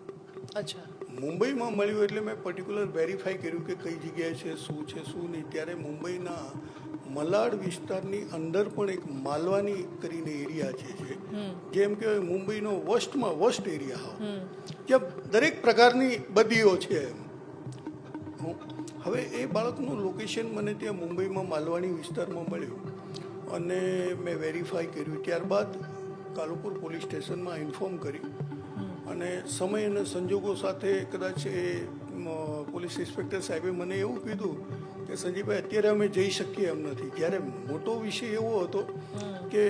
અચ્છા, મુંબઈમાં મળ્યું એટલે મેં પર્ટિક્યુલર વેરીફાઈ કર્યું કે કઈ જગ્યાએ છે, શું છે, શું નહીં. ત્યારે મુંબઈના મલાડ વિસ્તારની અંદર પણ એક માલવાની કરીને એરિયા છે, જેમ કે મુંબઈનો વર્સ્ટમાં વર્સ્ટ એરિયા હોય, જ્યાં દરેક પ્રકારની બદીઓ છે. હવે એ બાળકનું લોકેશન મને ત્યાં મુંબઈમાં માલવાણી વિસ્તારમાં મળ્યું અને મેં વેરીફાઈ કર્યું. ત્યારબાદ કાલુપુર પોલીસ સ્ટેશનમાં ઇન્ફોર્મ કરી અને સમય અને સંજોગો સાથે કદાચ એ પોલીસ ઇન્સ્પેક્ટર સાહેબે મને એવું કીધું કે સંજીભાઈ અત્યારે અમે જઈ શકીએ એમ નથી. જ્યારે મોટો વિષય એવો હતો કે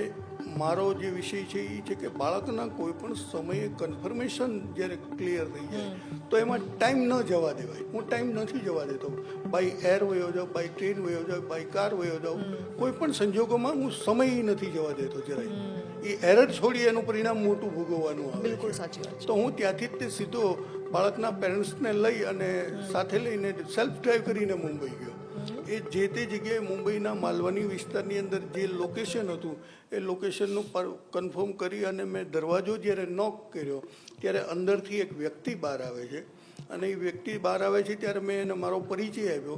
મારો જે વિષય છે એ છે કે બાળકના કોઈ પણ સમયે કન્ફર્મેશન જ્યારે ક્લિયર થઈ જાય તો એમાં ટાઈમ ન જવા દેવાય. હું ટાઈમ નથી જવા દેતો. બાય એર વયો જાઉં, બાય ટ્રેન વયો જાઉં, બાય કાર વયો જાઉં, કોઈ પણ સંજોગોમાં હું સમય નથી જવા દેતો જરાય. એ એરર છોડી એનું પરિણામ મોટું ભોગવવાનું આવે. બિલકુલ સાચી વાત છે. તો હું ત્યાંથી જ તે સીધો બાળકના પેરેન્ટ્સને લઈ અને સાથે લઈને સેલ્ફ ડ્રાઈવ કરીને મુંબઈ ગયો. એ જે તે જગ્યાએ મુંબઈના માલવાની વિસ્તારની અંદર જે લોકેશન હતું એ લોકેશનનું કન્ફર્મ કરી અને મેં દરવાજો જ્યારે નોક કર્યો ત્યારે અંદરથી એક વ્યક્તિ બહાર આવે છે. અને એ વ્યક્તિ બહાર આવે છે ત્યારે મેં એને મારો પરિચય આપ્યો.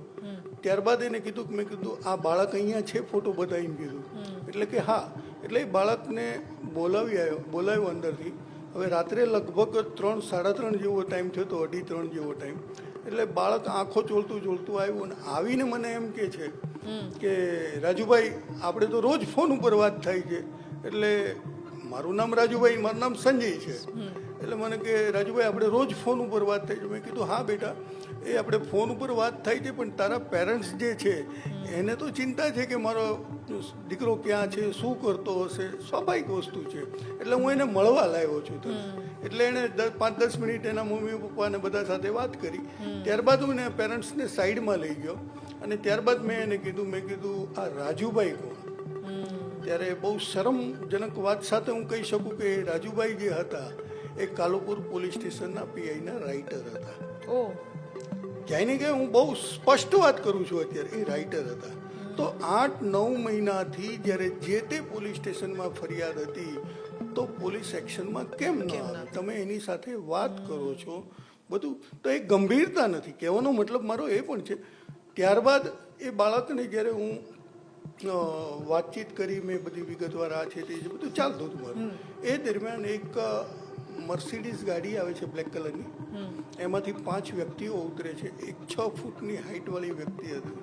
ત્યારબાદ એને કીધું કે મેં કીધું આ બાળક અહીંયા છે, ફોટો બતાવીને કીધું. એટલે કે હા. એટલે એ બાળકને બોલાવ્યો અંદરથી. હવે રાત્રે લગભગ 3-3:30 જેવો ટાઈમ થયો હતો, 2:30 જેવો ટાઈમ. એટલે બાળક આંખો ચોળતું આવ્યું અને આવીને મને એમ કહે છે કે રાજુભાઈ આપણે તો રોજ ફોન ઉપર વાત થાય છે. એટલે મારું નામ રાજુભાઈ, મારું નામ સંજય છે. એટલે મને કે રાજુભાઈ આપણે રોજ ફોન ઉપર વાત થાય છે. મેં કીધું હા બેટા, એ આપણે ફોન ઉપર વાત થાય છે પણ તારા પેરેન્ટ્સ જે છે એને તો ચિંતા છે કે મારો દીકરો ક્યાં છે, શું કરતો હશે, સ્વાભાવિક વસ્તુ છે. એટલે હું એને મળવા લાવ્યો છું. એટલે એણે 5-10 મિનિટ એના મમ્મી પપ્પાને બધા સાથે વાત કરી. ત્યારબાદ હું એને પેરેન્ટ્સને સાઈડમાં લઈ ગયો અને ત્યારબાદ મેં એને કીધું, મેં કીધું આ રાજુભાઈ કોણ? ત્યારે બહુ શરમજનક વાત સાથે હું કહી શકું કે રાજુભાઈ જે હતા એ કાલુપુર પોલીસ સ્ટેશનના પીઆઈના રાઇટર હતા. ક્યાંય ને ક્યાંય હું બહુ સ્પષ્ટ વાત કરું છું, અત્યારે એ રાઇટર હતા. તો 8-9 મહિનાથી જ્યારે જે તે પોલીસ સ્ટેશનમાં ફરિયાદ હતી તો પોલીસ એક્શનમાં કેમ ન આવે? તમે એની સાથે વાત કરો છો બધું, તો એ ગંભીરતા નથી. કહેવાનો મતલબ મારો એ પણ છે. ત્યારબાદ એ બાળકને જ્યારે હું વાતચીત કરી, મેં બધી વિગતવાર આ છે તે બધું ચાલતું હતું મારું. એ દરમિયાન એક મર્સિડીઝ ગાડી આવે છે બ્લેક કલરની, એમાંથી 5 વ્યક્તિઓ ઉતરે છે. એક 6 ફૂટની હાઇટવાળી વ્યક્તિ હતી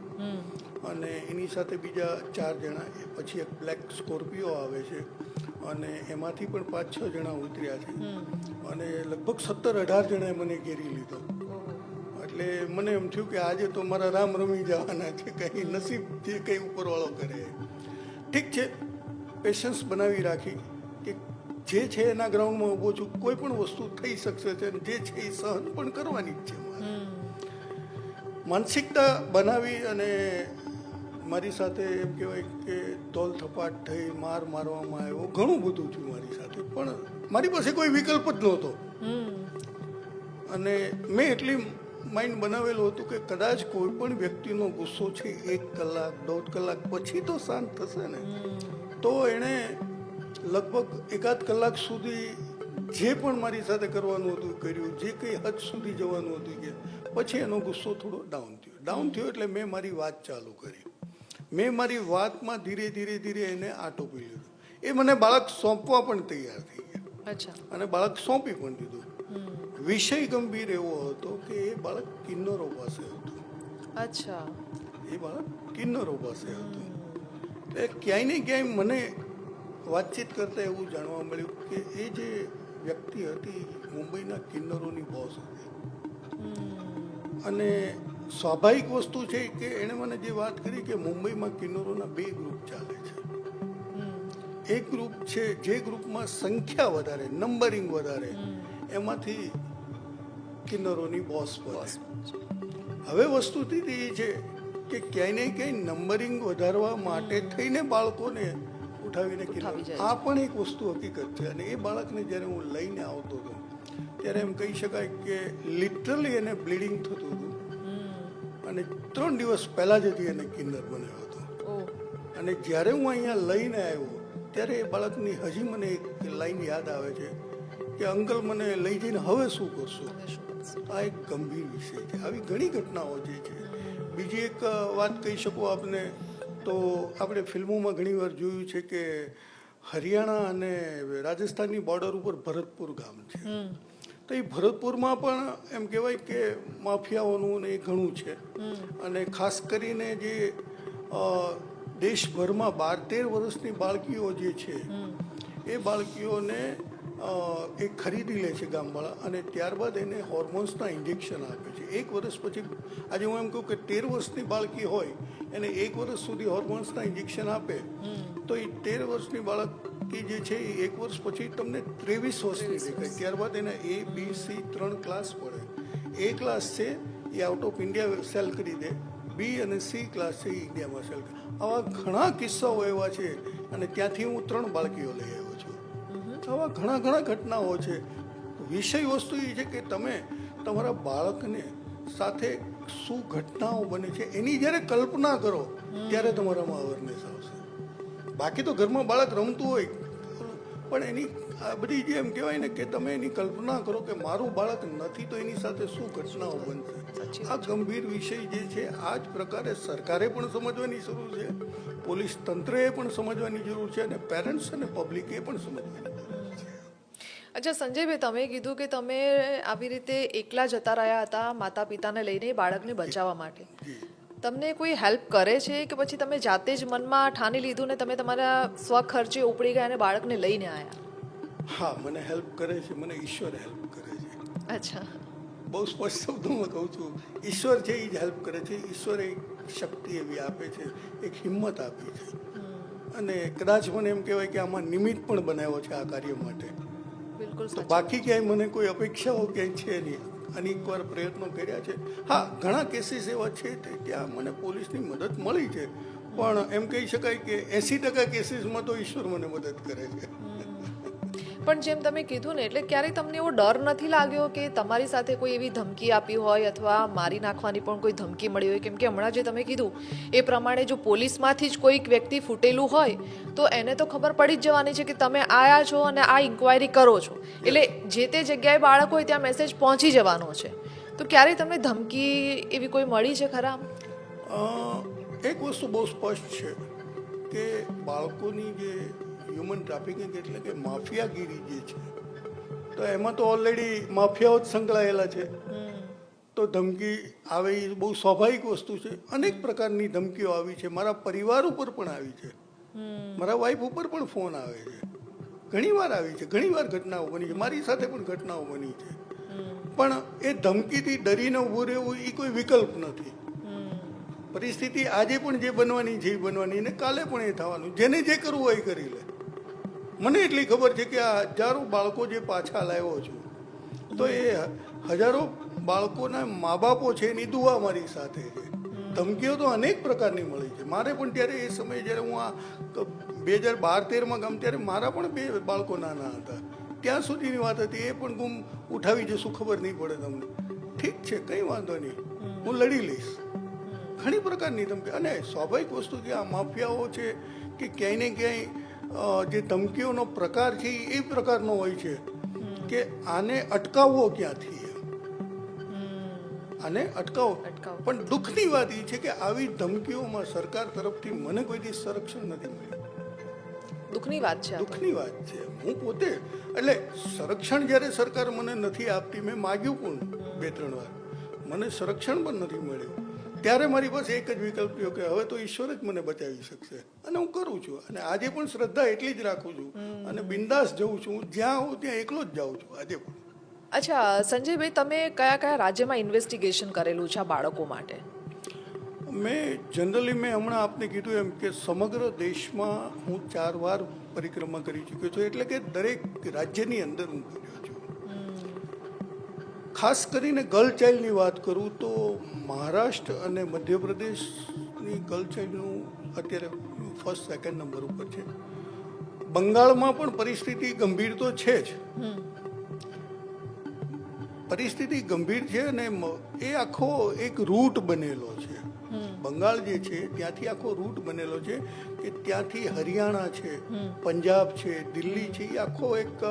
અને એની સાથે બીજા 4 જણા. પછી એક બ્લેક સ્કોર્પિયો આવે છે અને એમાંથી પણ 5-6 જણા ઉતર્યા છે અને લગભગ 17-18 જણાએ મને ઘેરી લીધો. એટલે મને એમ થયું કે આજે તો મારા રામ રમી જવાના છે, કંઈ નસીબ જે કંઈ ઉપરવાળો કરે. ઠીક છે, પેશન્સ બનાવી રાખી કે જે છે એના ગ્રાઉન્ડમાં ઊભો છું, કોઈ પણ વસ્તુ થઈ શકશે છે, જે છે એ સહન પણ કરવાની જ છે. માનસિકતા બનાવી અને મારી સાથે એમ કહેવાય કે તોલ થપાટ થઈ, મારવામાં આવ્યો, ઘણું બધું થયું મારી સાથે, પણ મારી પાસે કોઈ વિકલ્પ જ નહોતો. અને મેં એટલી માઇન્ડ બનાવેલું હતું કે કદાચ કોઈ પણ વ્યક્તિનો ગુસ્સો છે 1 કલાક 1.5 કલાક પછી તો શાંત થશે ને, તો એણે લગભગ 1.5 કલાક સુધી જે પણ મારી સાથે કરવાનું હતું કર્યું, જે કંઈ હદ સુધી જવાનું હતું કે પછી એનો ગુસ્સો થોડો ડાઉન થયો એટલે મેં મારી વાત ચાલુ કરી. મેં મારી વાતમાં ધીરે ધીરે એને આટોપી લીધું. એ મને બાળક સોંપવા પણ તૈયાર થઈ ગયા અને બાળક સોંપી પણ દીધું. વિષય ગંભીર એવો હતો કે એ બાળક કિન્નરો પાસે હતું. એ બાળક કિન્નરો પાસે હતું. એટલે ક્યાંય ને ક્યાંય મને વાતચીત કરતા એવું જાણવા મળ્યું કે એ જે વ્યક્તિ હતી મુંબઈના કિન્નરોની બોસ હતી. અને સ્વાભાવિક વસ્તુ છે કે એણે મને જે વાત કરી કે મુંબઈમાં કિન્નરોના 2 ગ્રુપ ચાલે છે. એક ગ્રુપ છે જે ગ્રુપમાં સંખ્યા વધારે, નંબરિંગ વધારે, એમાંથી કિન્નરોની બોસ બને. હવે વસ્તુથી એ છે કે ક્યાંય ને ક્યાંય નંબરિંગ વધારવા માટે થઈને બાળકોને ઉઠાવીને આ પણ એક વસ્તુ હકીકત છે. અને એ બાળકને જ્યારે હું લઈને આવતો હતો ત્યારે એમ કહી શકાય કે લિટરલી એને બ્લીડિંગ થતું હતું. અને 3 દિવસ પહેલાં જ એને કિન્નર બનાવ્યો હતો. અને જ્યારે હું અહીંયા લઈને આવ્યો ત્યારે એ બાળકની હજી મને એક લાઈન યાદ આવે છે કે અંકલ મને લઈ જઈને હવે શું કરશો. આ એક ગંભીર વિષય છે. આવી ઘણી ઘટનાઓ જે છે. બીજી એક વાત કહી શકું આપને તો આપણે ફિલ્મોમાં ઘણીવાર જોયું છે કે હરિયાણા અને રાજસ્થાનની બોર્ડર ઉપર ભરતપુર ગામ છે. તો એ ભરતપુરમાં પણ એમ કહેવાય કે માફિયાઓનું ને એ ઘણું છે. અને ખાસ કરીને જે દેશભરમાં 12-13 વર્ષની બાળકીઓ જે છે એ બાળકીઓને એ ખરીદી લે છે ગામવાળા અને ત્યારબાદ એને હોર્મોન્સના ઇન્જેક્શન આપે છે. 1 વર્ષ પછી, આજે હું એમ કહું કે 13 વર્ષની બાળકી હોય એને 1 વર્ષ સુધી હોર્મોન્સના ઇન્જેક્શન આપે તો એ 13 વર્ષની બાળકી જે છે એ 1 વર્ષ પછી તમને 23 વર્ષની દેખાય. ત્યારબાદ એને A, B, C 3 ક્લાસ પડે. A ક્લાસ છે એ આઉટ ઓફ ઇન્ડિયા સેલ કરી દે, B અને C ક્લાસ છે એ ઇન્ડિયામાં સેલ કરે. આવા ઘણા કિસ્સાઓ એવા છે અને ત્યાંથી હું 3 બાળકીઓ લઈ આવ્યો છું. આવા ઘણા ઘટનાઓ છે. વિષય વસ્તુ એ છે કે તમે તમારા બાળકને સાથે શું ઘટનાઓ બને છે એની જ્યારે કલ્પના કરો ત્યારે તમારામાં અવેરનેસ આવશે. બાકી તો ઘરમાં બાળક રમતું હોય પણ એની આ બધી જે એમ કહેવાય ને કે તમે એની કલ્પના કરો કે મારું બાળક નથી તો એની સાથે શું ઘટનાઓ બનશે. આ ગંભીર વિષય જે છે આ જ પ્રકારે સરકારે પણ સમજવાની જરૂર છે, પોલીસ તંત્રએ પણ સમજવાની જરૂર છે અને પેરેન્ટ્સ અને પબ્લિકે પણ સમજવાની જરૂર છે. અચ્છા સંજયભાઈ, તમે કીધું કે તમે આવી રીતે એકલા જતા રહ્યા હતા માતા પિતાને લઈને બાળકને બચાવવા માટે. તમને કોઈ હેલ્પ કરે છે કે પછી તમે જાતે જ મનમાં ઠાની લીધું ને તમે તમારા સ્વખર્ચે ઉપડી ગયા અને બાળકને લઈને આવ્યા? હા, મને હેલ્પ કરે છે, મને ઈશ્વર હેલ્પ કરે છે. અચ્છા, બહુ સ્પષ્ટ શબ્દોમાં કહું છું, ઈશ્વર છે એ જ હેલ્પ કરે છે. ઈશ્વરે એક શક્તિ એવી આપે છે, એક હિંમત આપી છે અને કદાચ મને એમ કહેવાય કે આમાં નિમિત્ત પણ બનાવ્યો છે આ કાર્ય માટે. બિલકુલ. તો બાકી ક્યાંય મને કોઈ અપેક્ષાઓ ક્યાંય છે નહીં. અનેકવાર પ્રયત્નો કર્યા છે. હા, ઘણા કેસીસ એવા છે ત્યાં મને પોલીસની મદદ મળી છે, પણ એમ કહી શકાય કે 80% કેસીસમાં તો ઈશ્વર મને મદદ કરે છે. પણ જેમ તમે કીધું ને, એટલે ક્યારેય તમને એવો ડર નથી લાગ્યો કે તમારી સાથે કોઈ એવી ધમકી આપી હોય અથવા મારી નાખવાની પણ કોઈ ધમકી મળી હોય? કેમ કે હમણાં જે તમે કીધું એ પ્રમાણે જો પોલીસમાંથી જ કોઈક વ્યક્તિ ફૂટેલું હોય તો એને તો ખબર પડી જ જવાની છે કે તમે આયા છો અને આ ઇન્ક્વાયરી કરો છો, એટલે જે તે જગ્યાએ બાળક હોય ત્યાં મેસેજ પહોંચી જવાનો છે. તો ક્યારેય તમને ધમકી એવી કોઈ મળી છે ખરા? એક વસ્તુ બહુ સ્પષ્ટ છે કે બાળકોની જે હ્યુમન ટ્રાફિકિંગ એટલે કે માફિયાગીરી જે છે તો એમાં તો ઓલરેડી માફિયાઓ જ સંકળાયેલા છે. તો ધમકી આવે એ બહુ સ્વાભાવિક વસ્તુ છે. અનેક પ્રકારની ધમકીઓ આવી છે. મારા પરિવાર ઉપર પણ આવી છે, મારા વાઈફ ઉપર પણ ફોન આવે છે, ઘણીવાર આવી છે, ઘણીવાર ઘટનાઓ બની છે, મારી સાથે પણ ઘટનાઓ બની છે. પણ એ ધમકીથી ડરીને ઊભું રહેવું એ કોઈ વિકલ્પ નથી. પરિસ્થિતિ આજે પણ જે બનવાની છે એ બનવાની ને કાલે પણ એ થવાનું. જેને જે કરવું હોય એ કરી લે. મને એટલી ખબર છે કે આ હજારો બાળકો જે પાછા લાવ્યો છું તો એ હજારો બાળકોના મા બાપો છે એની દુઆ મારી સાથે છે. ધમકીઓ તો અનેક પ્રકારની મળી છે. મારે પણ ત્યારે એ સમયે જ્યારે હું આ 2012-13માં ગામ ત્યારે મારા પણ 2 બાળકો નાના હતા. ત્યાં સુધીની વાત હતી. એ પણ ગુમ ઉઠાવી જશું ખબર નહીં પડે તમને. ઠીક છે, કંઈ વાંધો નહીં, હું લડી લઈશ. ઘણી પ્રકારની ધમકી. અને સ્વાભાવિક વસ્તુ કે આ માફિયાઓ છે કે ક્યાંય ને ક્યાંય જે ધમકીઓનો પ્રકાર છે એ પ્રકારનો હોય છે કે આને અટકાવવો ક્યાંથી, આને અટકાવો. પણ દુઃખની વાત એ છે કે આવી ધમકીઓમાં સરકાર તરફથી મને કોઈ દિવસ સંરક્ષણ નથી મળ્યું. દુઃખની વાત છે. દુઃખની વાત છે. હું પોતે એટલે સંરક્ષણ જ્યારે સરકાર મને નથી આપતી, મેં માગ્યું પણ 2-3 વાર, મને સંરક્ષણ પણ નથી મળ્યું. ત્યારે મારી પાસે એક જ વિકલ્પ થયો કે હવે તો ઈશ્વર જ મને બચાવી શકશે, અને હું કરું છું. અને આજે પણ શ્રદ્ધા એટલી જ રાખું છું અને બિંદાસ જઉં છું. જ્યાં હું ત્યાં એકલો જ જાઉં છું આજે પણ. અચ્છા સંજયભાઈ, તમે કયા કયા રાજ્યમાં ઇન્વેસ્ટિગેશન કરેલું છે આ બાળકો માટે? મેં હમણાં આપને કીધું એમ કે સમગ્ર દેશમાં હું 4 વાર પરિક્રમા કરી ચૂક્યો છું. એટલે કે દરેક રાજ્યની અંદર હું કર્યો છું. ખાસ કરીને ગર્લ ચાઇલ્ડની વાત કરું તો મહારાષ્ટ્ર અને મધ્યપ્રદેશની ગર્લ ચાઇલ્ડનું અત્યારે 1st-2nd નંબર ઉપર છે. બંગાળમાં પણ પરિસ્થિતિ ગંભીર તો છે જ. પરિસ્થિતિ ગંભીર છે અને એ આખો એક રૂટ બનેલો છે. બંગાળ જે છે ત્યાંથી આખો રૂટ બનેલો છે કે ત્યાંથી હરિયાણા છે, પંજાબ છે, દિલ્હી છે, એ આખો એક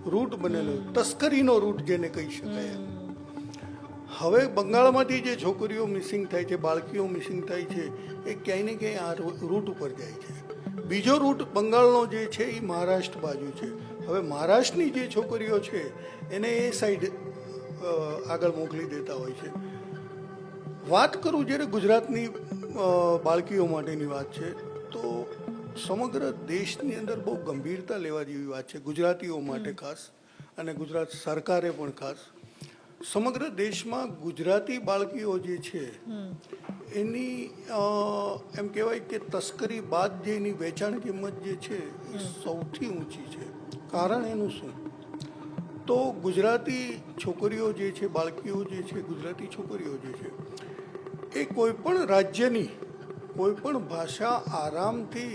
રૂટ બનેલો, તસ્કરીનો રૂટ જેને કહી શકાય. હવે બંગાળમાંથી જે છોકરીઓ મિસિંગ થાય છે, બાળકીઓ મિસિંગ થાય છે, એ ક્યાંય ને ક્યાંય આ રૂટ ઉપર જાય છે. બીજો રૂટ બંગાળનો જે છે એ મહારાષ્ટ્ર બાજુ છે. હવે મહારાષ્ટ્રની જે છોકરીઓ છે એને એ સાઈડ આગળ મોકલી દેતા હોય છે. વાત કરું જ્યારે ગુજરાતની બાળકીઓ માટેની વાત છે તો સમગ્ર દેશની અંદર બહુ ગંભીરતા લેવા જેવી વાત છે, ગુજરાતીઓ માટે ખાસ, અને ગુજરાત સરકારે પણ ખાસ. સમગ્ર દેશમાં ગુજરાતી બાળકીઓ જે છે એની એમ કહેવાય કે તસ્કરી બાદ જે એની વેચાણ કિંમત જે છે એ સૌથી ઊંચી છે. કારણ એનું શું? તો ગુજરાતી છોકરીઓ જે છે, બાળકીઓ જે છે, ગુજરાતી છોકરીઓ જે છે એ કોઈ પણ રાજ્યની કોઈ પણ ભાષા આરામથી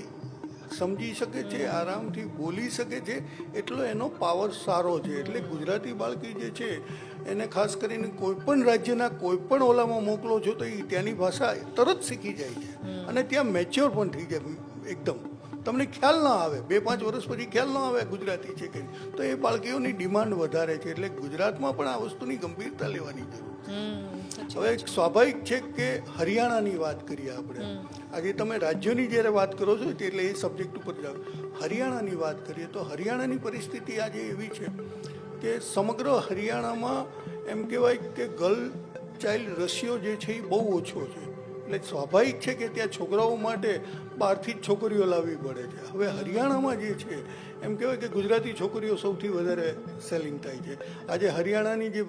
સમજી શકે છે, આરામથી બોલી શકે છે, એટલો એનો પાવર સારો છે. એટલે ગુજરાતી બાળકી જે છે એને ખાસ કરીને કોઈ પણ રાજ્યના કોઈ પણ ઓલામાં મોકલો છો તો એ ત્યાંની ભાષા તરત શીખી જાય છે અને ત્યાં મેચ્યોર પણ થઈ જાય એકદમ. તમને ખ્યાલ ના આવે, 2-5 વર્ષ પછી ખ્યાલ ના આવે ગુજરાતી છે કે. તો એ બાળકીઓની ડિમાન્ડ વધારે છે. એટલે ગુજરાતમાં પણ આ વસ્તુની ગંભીરતા લેવાની જરૂર છે. હવે સ્વાભાવિક છે કે હરિયાણાની વાત કરીએ આપણે. આજે તમે રાજ્યોની જ્યારે વાત કરો છો એટલે એ સબ્જેક્ટ ઉપર જાઓ. હરિયાણાની વાત કરીએ તો હરિયાણાની પરિસ્થિતિ આજે એવી છે કે સમગ્ર હરિયાણામાં એમ કહેવાય કે ગર્લ ચાઇલ્ડ રેશિયો જે છે એ બહુ ઓછો છે. એટલે સ્વાભાવિક છે કે ત્યાં છોકરાઓ માટે બહારથી જ છોકરીઓ લાવવી પડે છે. હવે હરિયાણામાં જે છે એમ કહેવાય કે ગુજરાતી છોકરીઓ સૌથી વધારે સેલિંગ થાય છે. આજે હરિયાણાની જે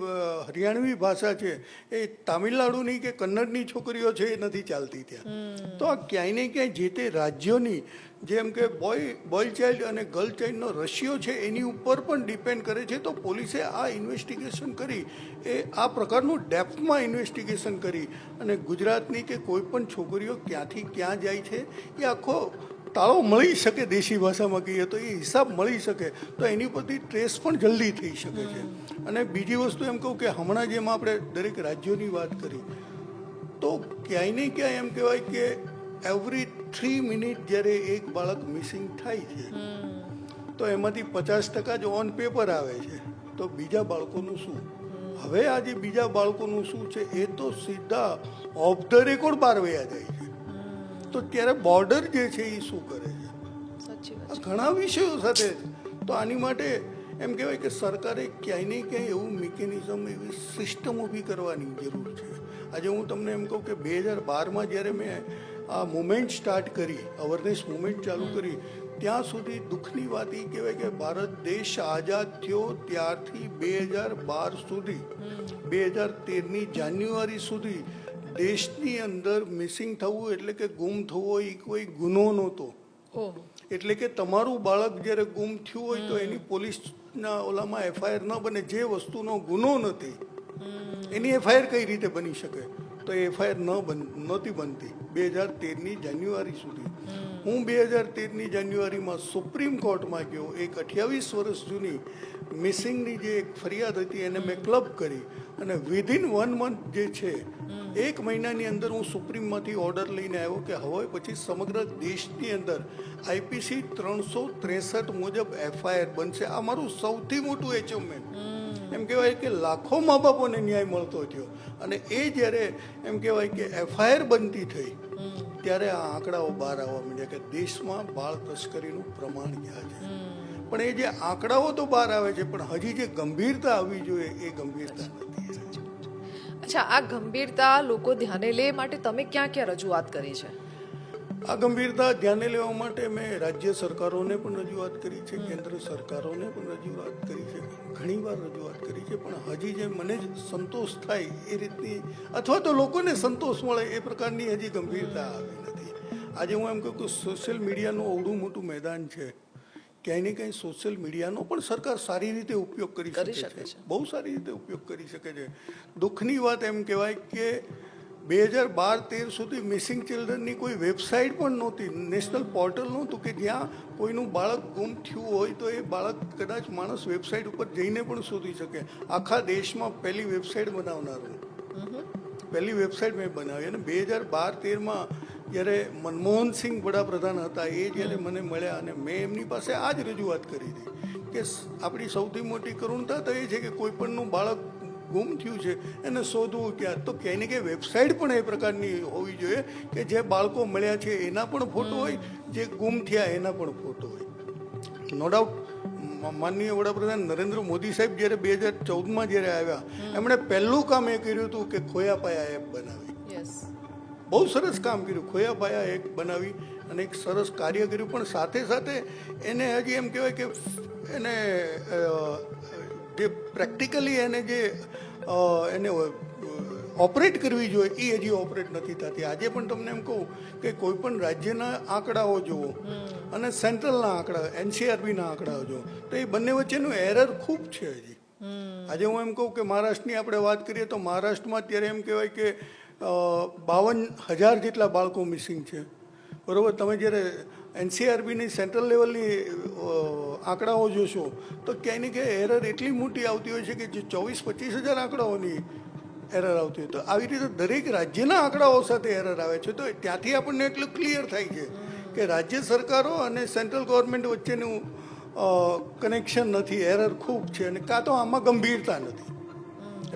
હરિયાણવી ભાષા છે એ તામિલનાડુની કે કન્નડની છોકરીઓ છે એ નથી ચાલતી ત્યાં. તો આ ક્યાંય ને ક્યાંય જે તે રાજ્યોની જેમ કે બોય ચાઇલ્ડ અને ગર્લ ચાઇલ્ડનો રેશિયો છે એની ઉપર પણ ડિપેન્ડ કરે છે. તો પોલીસે આ ઇન્વેસ્ટિગેશન કરી એ આ પ્રકારનું ડેપ્થમાં ઇન્વેસ્ટિગેશન કરી અને ગુજરાતની કે કોઈ પણ છોકરીઓ ક્યાંથી ક્યાં જાય છે એ આખો તાળો મળી શકે, દેશી ભાષામાં કહીએ તો એ હિસાબ મળી શકે તો એની પરથી ટ્રેસ પણ જલ્દી થઈ શકે છે. અને બીજી વસ્તુ એમ કહું કે હમણાં જેમ આપણે દરેક રાજ્યોની વાત કરી તો ક્યાંય ને ક્યાંય એમ કહેવાય કે એવરી 3 મિનિટ જ્યારે એક બાળક મિસિંગ થાય છે તો એમાંથી 50% જ ઓન પેપર આવે છે. તો બીજા બાળકોનું શું? હવે આજે બીજા બાળકોનું શું છે એ તો સીધા ઓફ ધ રેકોર્ડ બહાર વયા જાય છે. તો ત્યારે બોર્ડર જે છે એ શું કરે છે? ઘણા વિષયો સાથે. તો આની માટે એમ કહેવાય કે સરકારે ક્યાંય ને ક્યાંય એવું મિકેનિઝમ, એવી સિસ્ટમ ઊભી કરવાની જરૂર છે. આજે હું તમને એમ કહું કે 2012માં જ્યારે મેં આ મુવમેન્ટ સ્ટાર્ટ કરી, અવેરનેસ મુવમેન્ટ ચાલુ કરી, ત્યાં સુધી દુઃખની વાત એ કહેવાય કે ભારત દેશ આઝાદ થયો ત્યારથી 2012 સુધી, 2013ની જાન્યુઆરી સુધી દેશની અંદર મિસિંગ થવું એટલે કે ગુમ થવો એ કોઈ ગુનો નહોતો. એટલે કે તમારું બાળક જ્યારે ગુમ થયું હોય તો એની પોલીસના ઓલામાં FIR ન બને, જે વસ્તુનો ગુનો નથી એની એફઆઈઆર કઈ રીતે બની શકે? તો એ એફઆઈઆર નહોતી બનતી 2013ની જાન્યુઆરી સુધી. હું 2013ની જાન્યુઆરીમાં સુપ્રીમ કોર્ટમાં ગયો. એક 28 વર્ષ જૂની મિસિંગની જે એક ફરિયાદ હતી એને મેં ક્લબ કરી અને વિધિન 1 મંથ જે છે 1 મહિનાની અંદર હું સુપ્રીમમાંથી ઓર્ડર લઈને આવ્યો કે હવે પછી સમગ્ર દેશની અંદર આઈપીસી 363 મુજબ એફઆઈઆર બનશે. આ મારું સૌથી મોટું એચિવમેન્ટ. એમ કહેવાય કે લાખો મા બાપોને ન્યાય મળતો થયો. અને એ જ્યારે એમ કહેવાય કે એફઆઈઆર બનતી થઈ ત્યારે આ આંકડાઓ બહાર આવવા માંડ્યા કે દેશમાં બાળ તસ્કરીનું પ્રમાણ ક્યાં છે. પણ એ જે આંકડાઓ તો બહાર આવે છે પણ હજી જે ગંભીરતા આવવી જોઈએ એ ગંભીરતા નથી. અચ્છા, આ ગંભીરતા લોકો ધ્યાને લે માટે તમે ક્યાં ક્યાં રજૂઆત કરી છે? આ ગંભીરતા ધ્યાને લેવા માટે મેં રાજ્ય સરકારોને પણ રજૂઆત કરી છે, કેન્દ્ર સરકારોને પણ રજૂઆત કરી છે, ઘણીવાર રજૂઆત કરી છે. પણ હજી જે મને જ સંતોષ થાય એ રીતની અથવા તો લોકોને સંતોષ મળે એ પ્રકારની હજી ગંભીરતા આવી નથી. આજે હું એમ કહું કે સોશિયલ મીડિયાનું અવડું મોટું મેદાન છે. ક્યાંય ને ક્યાંય સોશિયલ મીડિયાનો પણ સરકાર સારી રીતે ઉપયોગ કરી શકે છે, બહુ સારી રીતે ઉપયોગ કરી શકે છે. દુઃખની વાત એમ કહેવાય કે 2012-13 સુધી મિસિંગ ચિલ્ડ્રનની કોઈ વેબસાઇટ પણ નહોતી, નેશનલ પોર્ટલ નહોતું કે જ્યાં કોઈનું બાળક ગુમ થયું હોય તો એ બાળક કદાચ માણસ વેબસાઇટ ઉપર જઈને પણ શોધી શકે. આખા દેશમાં પહેલી વેબસાઇટ બનાવનારું પહેલી વેબસાઇટ મેં બનાવી. અને 2012-13માં જ્યારે મનમોહનસિંહ વડાપ્રધાન હતા એ જ્યારે મને મળ્યા અને મેં એમની પાસે આ જ રજૂઆત કરી હતી કે આપણી સૌથી મોટી કરુણતા તો એ છે કે કોઈ પણનું બાળક ગુમ થયું છે એને શોધવું ક્યાં? તો ક્યાંય ને ક્યાંય વેબસાઇટ પણ એ પ્રકારની હોવી જોઈએ કે જે બાળકો મળ્યા છે એના પણ ફોટો હોય, જે ગુમ થયા એના પણ ફોટો હોય. નો ડાઉટ માનનીય વડાપ્રધાન નરેન્દ્ર મોદી સાહેબ જ્યારે 2014માં જ્યારે આવ્યા એમણે પહેલું કામ એ કર્યું હતું કે ખોયા પાયા એપ બનાવી. બહુ સરસ કામ કર્યું. ખોયા પાયા એક બનાવી અને એક સરસ કાર્ય કર્યું. પણ સાથે સાથે એને હજી એમ કહેવાય કે એને જે પ્રેક્ટિકલી એને જે એને ઓપરેટ કરવી જોઈએ એ હજી ઓપરેટ નથી થતી. આજે પણ તમને એમ કહું કે કોઈ પણ રાજ્યના આંકડાઓ જુઓ અને સેન્ટ્રલના આંકડા એનસીઆરબીના આંકડાઓ જુઓ તો એ બંને વચ્ચેનું એરર ખૂબ છે હજી. આજે હું એમ કહું કે મહારાષ્ટ્રની આપણે વાત કરીએ તો મહારાષ્ટ્રમાં અત્યારે એમ કહેવાય કે 52,000 જેટલા બાળકો મિસિંગ છે. બરાબર. તમે જ્યારે એનસીઆરબીની સેન્ટ્રલ લેવલની આંકડાઓ જોશો તો ક્યાંય ને ક્યાંય એરર એટલી મોટી આવતી હોય છે કે જે 24-25 હજાર આંકડાઓની એરર આવતી હોય. તો આવી રીતે દરેક રાજ્યના આંકડાઓ સાથે એરર આવે છે. તો ત્યાંથી આપણને એટલું ક્લિયર થાય છે કે રાજ્ય સરકારો અને સેન્ટ્રલ ગવર્મેન્ટ વચ્ચેનું કનેક્શન નથી, એરર ખૂબ છે. અને કાં તો આમાં ગંભીરતા નથી.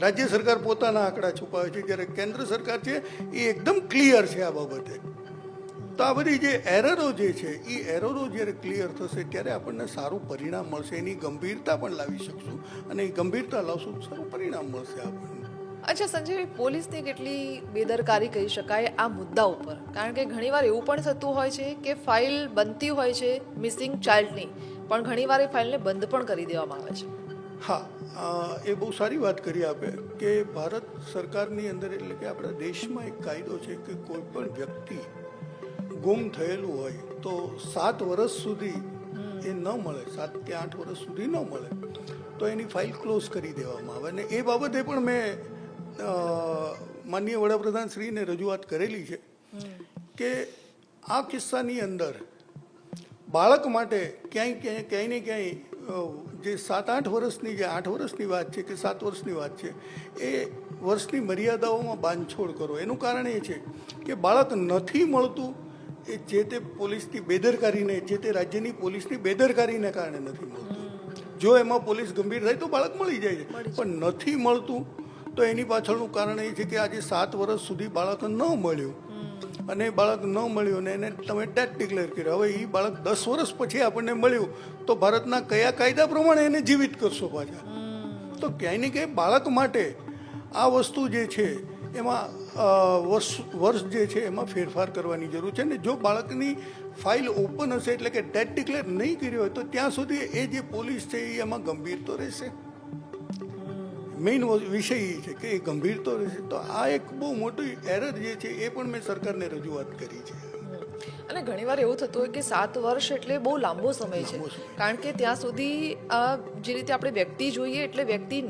રાજ્ય સરકાર પોતાના આંકડા છુપાવે છે જ્યારે કેન્દ્ર સરકાર છે એ એકદમ ક્લિયર છે આ બાબતે. તો આ બધી જે એરરો જે છે એ એરરો જ્યારે ક્લિયર થશે ત્યારે આપણને સારું પરિણામ મળશે. એની ગંભીરતા પણ લાવી શકશું અને એ ગંભીરતા લાવશું સારું પરિણામ મળશે આપણને. અચ્છા સંજયભાઈ, પોલીસની કેટલી બેદરકારી કહી શકાય આ મુદ્દા ઉપર? કારણ કે ઘણીવાર એવું પણ થતું હોય છે કે ફાઇલ બનતી હોય છે મિસિંગ ચાઇલ્ડની, પણ ઘણીવાર એ ફાઇલને બંધ પણ કરી દેવામાં આવે છે. હા, એ બહુ સારી વાત કરી આપે કે ભારત સરકારની અંદર એટલે કે આપણા દેશમાં એક કાયદો છે કે કોઈ પણ વ્યક્તિ ગુમ થયેલું હોય તો 7 વર્ષ સુધી એ ન મળે, 7 કે 8 વર્ષ સુધી ન મળે તો એની ફાઇલ ક્લોઝ કરી દેવામાં આવે. અને એ બાબતે પણ મેં માનનીય વડાપ્રધાન શ્રીને રજૂઆત કરેલી છે કે આ કિસ્સાની અંદર બાળક માટે ક્યાંય ને ક્યાંય જે 7-8 વર્ષની જે 8 વર્ષની વાત છે કે 7 વર્ષની વાત છે એ વર્ષની મર્યાદાઓમાં બાંધછોડ કરો. એનું કારણ એ છે કે બાળક નથી મળતું એ જે તે પોલીસની બેદરકારીને, જે તે રાજ્યની પોલીસની બેદરકારીને કારણે નથી મળતું. જો એમાં પોલીસ ગંભીર થાય તો બાળક મળી જાય છે, પણ નથી મળતું તો એની પાછળનું કારણ એ છે કે આજે 7 વર્ષ સુધી બાળક ન મળ્યું અને બાળક ન મળ્યું ને એને તમે ડેથ ડિક્લેર કર્યો. હવે એ બાળક 10 વર્ષ પછી આપણને મળ્યું તો ભારતના કયા કાયદા પ્રમાણે એને જીવિત કરશો પાછા? તો ક્યાંય ને ક્યાંય બાળક માટે આ વસ્તુ જે છે એમાં વર્ષ જે છે એમાં ફેરફાર કરવાની જરૂર છે. ને જો બાળકની ફાઇલ ઓપન હશે એટલે કે ડેથ ડિક્લેર નહીં કર્યો હોય તો ત્યાં સુધી એ જે પોલીસ છે એ એમાં ગંભીર તો રહેશે. મેઇન વિષય એ છે કે એ ગંભીર તો રહેશે. તો આ એક બહુ મોટી એરર જે છે એ પણ મેં સરકારને રજૂઆત કરી છે. અને ઘણીવાર એવું થતું હોય કે 7 વર્ષ એટલે બહુ લાંબો સમય છે, કારણ કે ત્યાં સુધી જે રીતે આપણે વ્યક્તિ જોઈએ એટલે વ્યક્તિ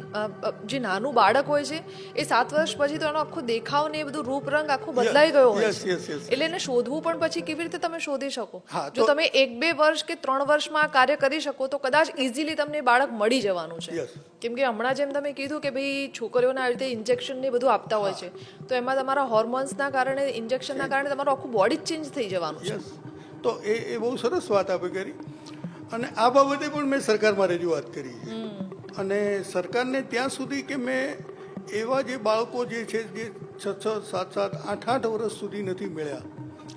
જે નાનું બાળક હોય છે એ 7 વર્ષ પછી તો એનો આખો દેખાવ ને એ બધું રૂપરંગ આખું બદલાઈ ગયો હોય છે. એટલે એને શોધવું પણ પછી કેવી રીતે તમે શોધી શકો? જો તમે 1-2 વર્ષ કે 3 વર્ષમાં આ કાર્ય કરી શકો તો કદાચ ઇઝીલી તમને બાળક મળી જવાનું છે. કેમ કે હમણાં જેમ તમે કીધું કે ભાઈ છોકરીઓને આવી રીતે ઇન્જેક્શન ને બધું આપતા હોય છે, તો એમાં તમારા હોર્મોન્સના કારણે, ઇન્જેક્શનના કારણે તમારું આખું બોડી જ ચેન્જ થઈ જવાનું છે. તો એ બહુ સરસ વાત આપે કરી, અને આ બાબતે પણ મેં સરકારમાં રજૂઆત કરી છે. અને સરકારને ત્યાં સુધી કે મેં એવા જે બાળકો જે છે જે 6-6, 7-7, 8-8 વર્ષ સુધી નથી મળ્યા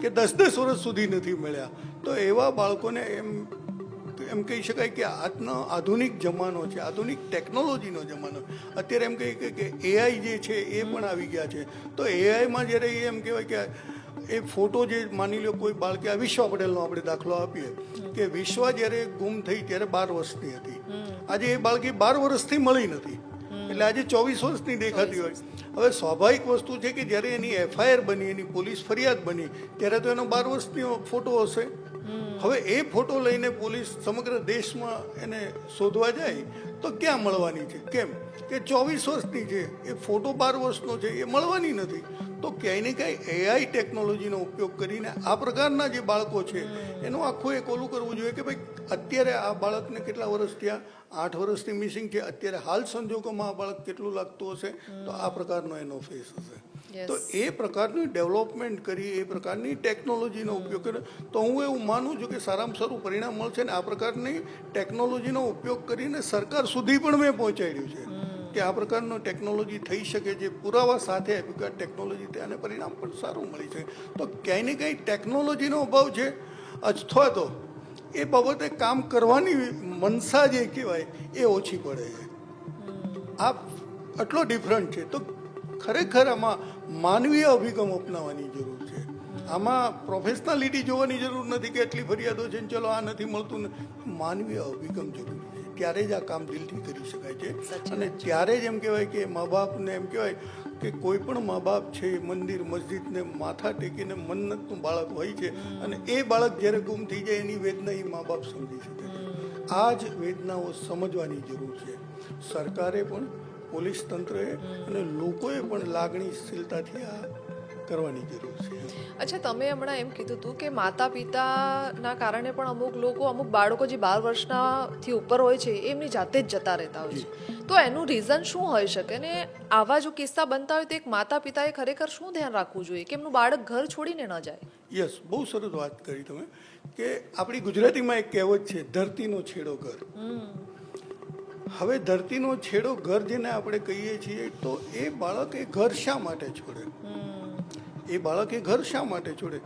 કે 10-10 વર્ષ સુધી નથી મળ્યા, તો એવા બાળકોને એમ કહી શકાય કે આજનો આધુનિક જમાનો છે, આધુનિક ટેકનોલોજીનો જમાનો. અત્યારે એમ કહીએ કે એઆઈ જે છે એ પણ આવી ગયા છે. તો એઆઈમાં જ્યારે એમ કહેવાય કે એ ફોટો જે માની લો કોઈ બાળકે આ વિશ્વા પટેલનો આપણે દાખલો આપીએ કે વિશ્વા જ્યારે ગુમ થઈ ત્યારે 12 વર્ષની હતી, આજે એ બાળકી 12 વર્ષથી મળી નથી, એટલે આજે 24 વર્ષની દેખાતી હોય. હવે સ્વાભાવિક વસ્તુ છે કે જ્યારે એની એફઆઈઆર બની, એની પોલીસ ફરિયાદ બની, ત્યારે તો એનો 12 વર્ષનો ફોટો હશે. હવે એ ફોટો લઈને પોલીસ સમગ્ર દેશમાં એને શોધવા જાય તો ક્યાં મળવાની છે? કેમ કે 24 વર્ષની છે, એ ફોટો 12 વર્ષનો છે, એ મળવાની નથી. તો ક્યાંય ને ક્યાંય એઆઈ ટેકનોલોજીનો ઉપયોગ કરીને આ પ્રકારના જે બાળકો છે એનું આખું એક ઓલું કરવું જોઈએ કે ભાઈ અત્યારે આ બાળકને કેટલા વર્ષ થયા, 8 વર્ષથી મિસિંગ છે, અત્યારે હાલ સંજોગોમાં આ બાળક કેટલું લાગતું હશે, તો આ પ્રકારનો એનો ફેસ હશે. તો એ પ્રકારની ડેવલપમેન્ટ કરી, એ પ્રકારની ટેકનોલોજીનો ઉપયોગ કરે તો હું એવું માનું છું કે સારામાં સારું પરિણામ મળશે. ને આ પ્રકારની ટેકનોલોજીનો ઉપયોગ કરીને સરકાર સુધી પણ મેં પહોંચાડ્યું છે કે આ પ્રકારનો ટેકનોલોજી થઈ શકે, જે પુરાવા સાથે આપ્યું કે ટેકનોલોજી તેને પરિણામ પણ સારું મળી છે. તો ક્યાંય ને ક્યાંય ટેકનોલોજીનો અભાવ છે, અથવા તો એ બાબતે કામ કરવાની મનસા જે કહેવાય એ ઓછી પડે છે. આ આટલો ડિફરન્ટ છે. તો ખરેખર આમાં માનવીય અભિગમ અપનાવવાની જરૂર છે. આમાં પ્રોફેશનાલિટી જોવાની જરૂર નથી કે એટલી ફરિયાદો છે ચલો આ નથી મળતું. માનવીય અભિગમ જરૂરી છે, ત્યારે જ આ કામ દિલથી કરી શકાય છે. અને ત્યારે જ એમ કહેવાય કે મા બાપને એમ કહેવાય કે કોઈ પણ મા બાપ છે મંદિર મસ્જિદને માથા ટેકીને મન્નતનું બાળક હોય છે, અને એ બાળક જ્યારે ગુમ થઈ જાય એની વેદના એ મા બાપ સમજી શકે છે. આ જ વેદનાઓ સમજવાની જરૂર છે. સરકારે પણ, પોલીસ તંત્રએ અને લોકોએ પણ લાગણીશીલતાથી આ કરવાની જરૂર છે. અચ્છા, તમે હમણાં એમ કીધું હતું કે માતા પિતાના કારણે પણ અમુક બાળકો જે 12 વર્ષનાથી ઉપર હોય છે એમની જાતે જ જતા રહેતા હોય છે, તો એનું રીઝન શું હોઈ શકે? ને આવા જો કિસ્સા બનતા હોય તો એક માતા પિતાએ ખરેખર શું ધ્યાન રાખવું જોઈએ કે એમનું બાળક ઘર છોડીને ન જાય? યસ, બહુ સરસ વાત કરી તમે કે આપણી ગુજરાતીમાં એક કહેવત છે, ધરતીનો છેડો ઘર. હવે ધરતીનો છેડો ઘર જેને આપણે કહીએ છીએ, તો એ બાળક એ ઘર શા માટે છોડે? એ બાળક એ ઘર શા માટે છોડે?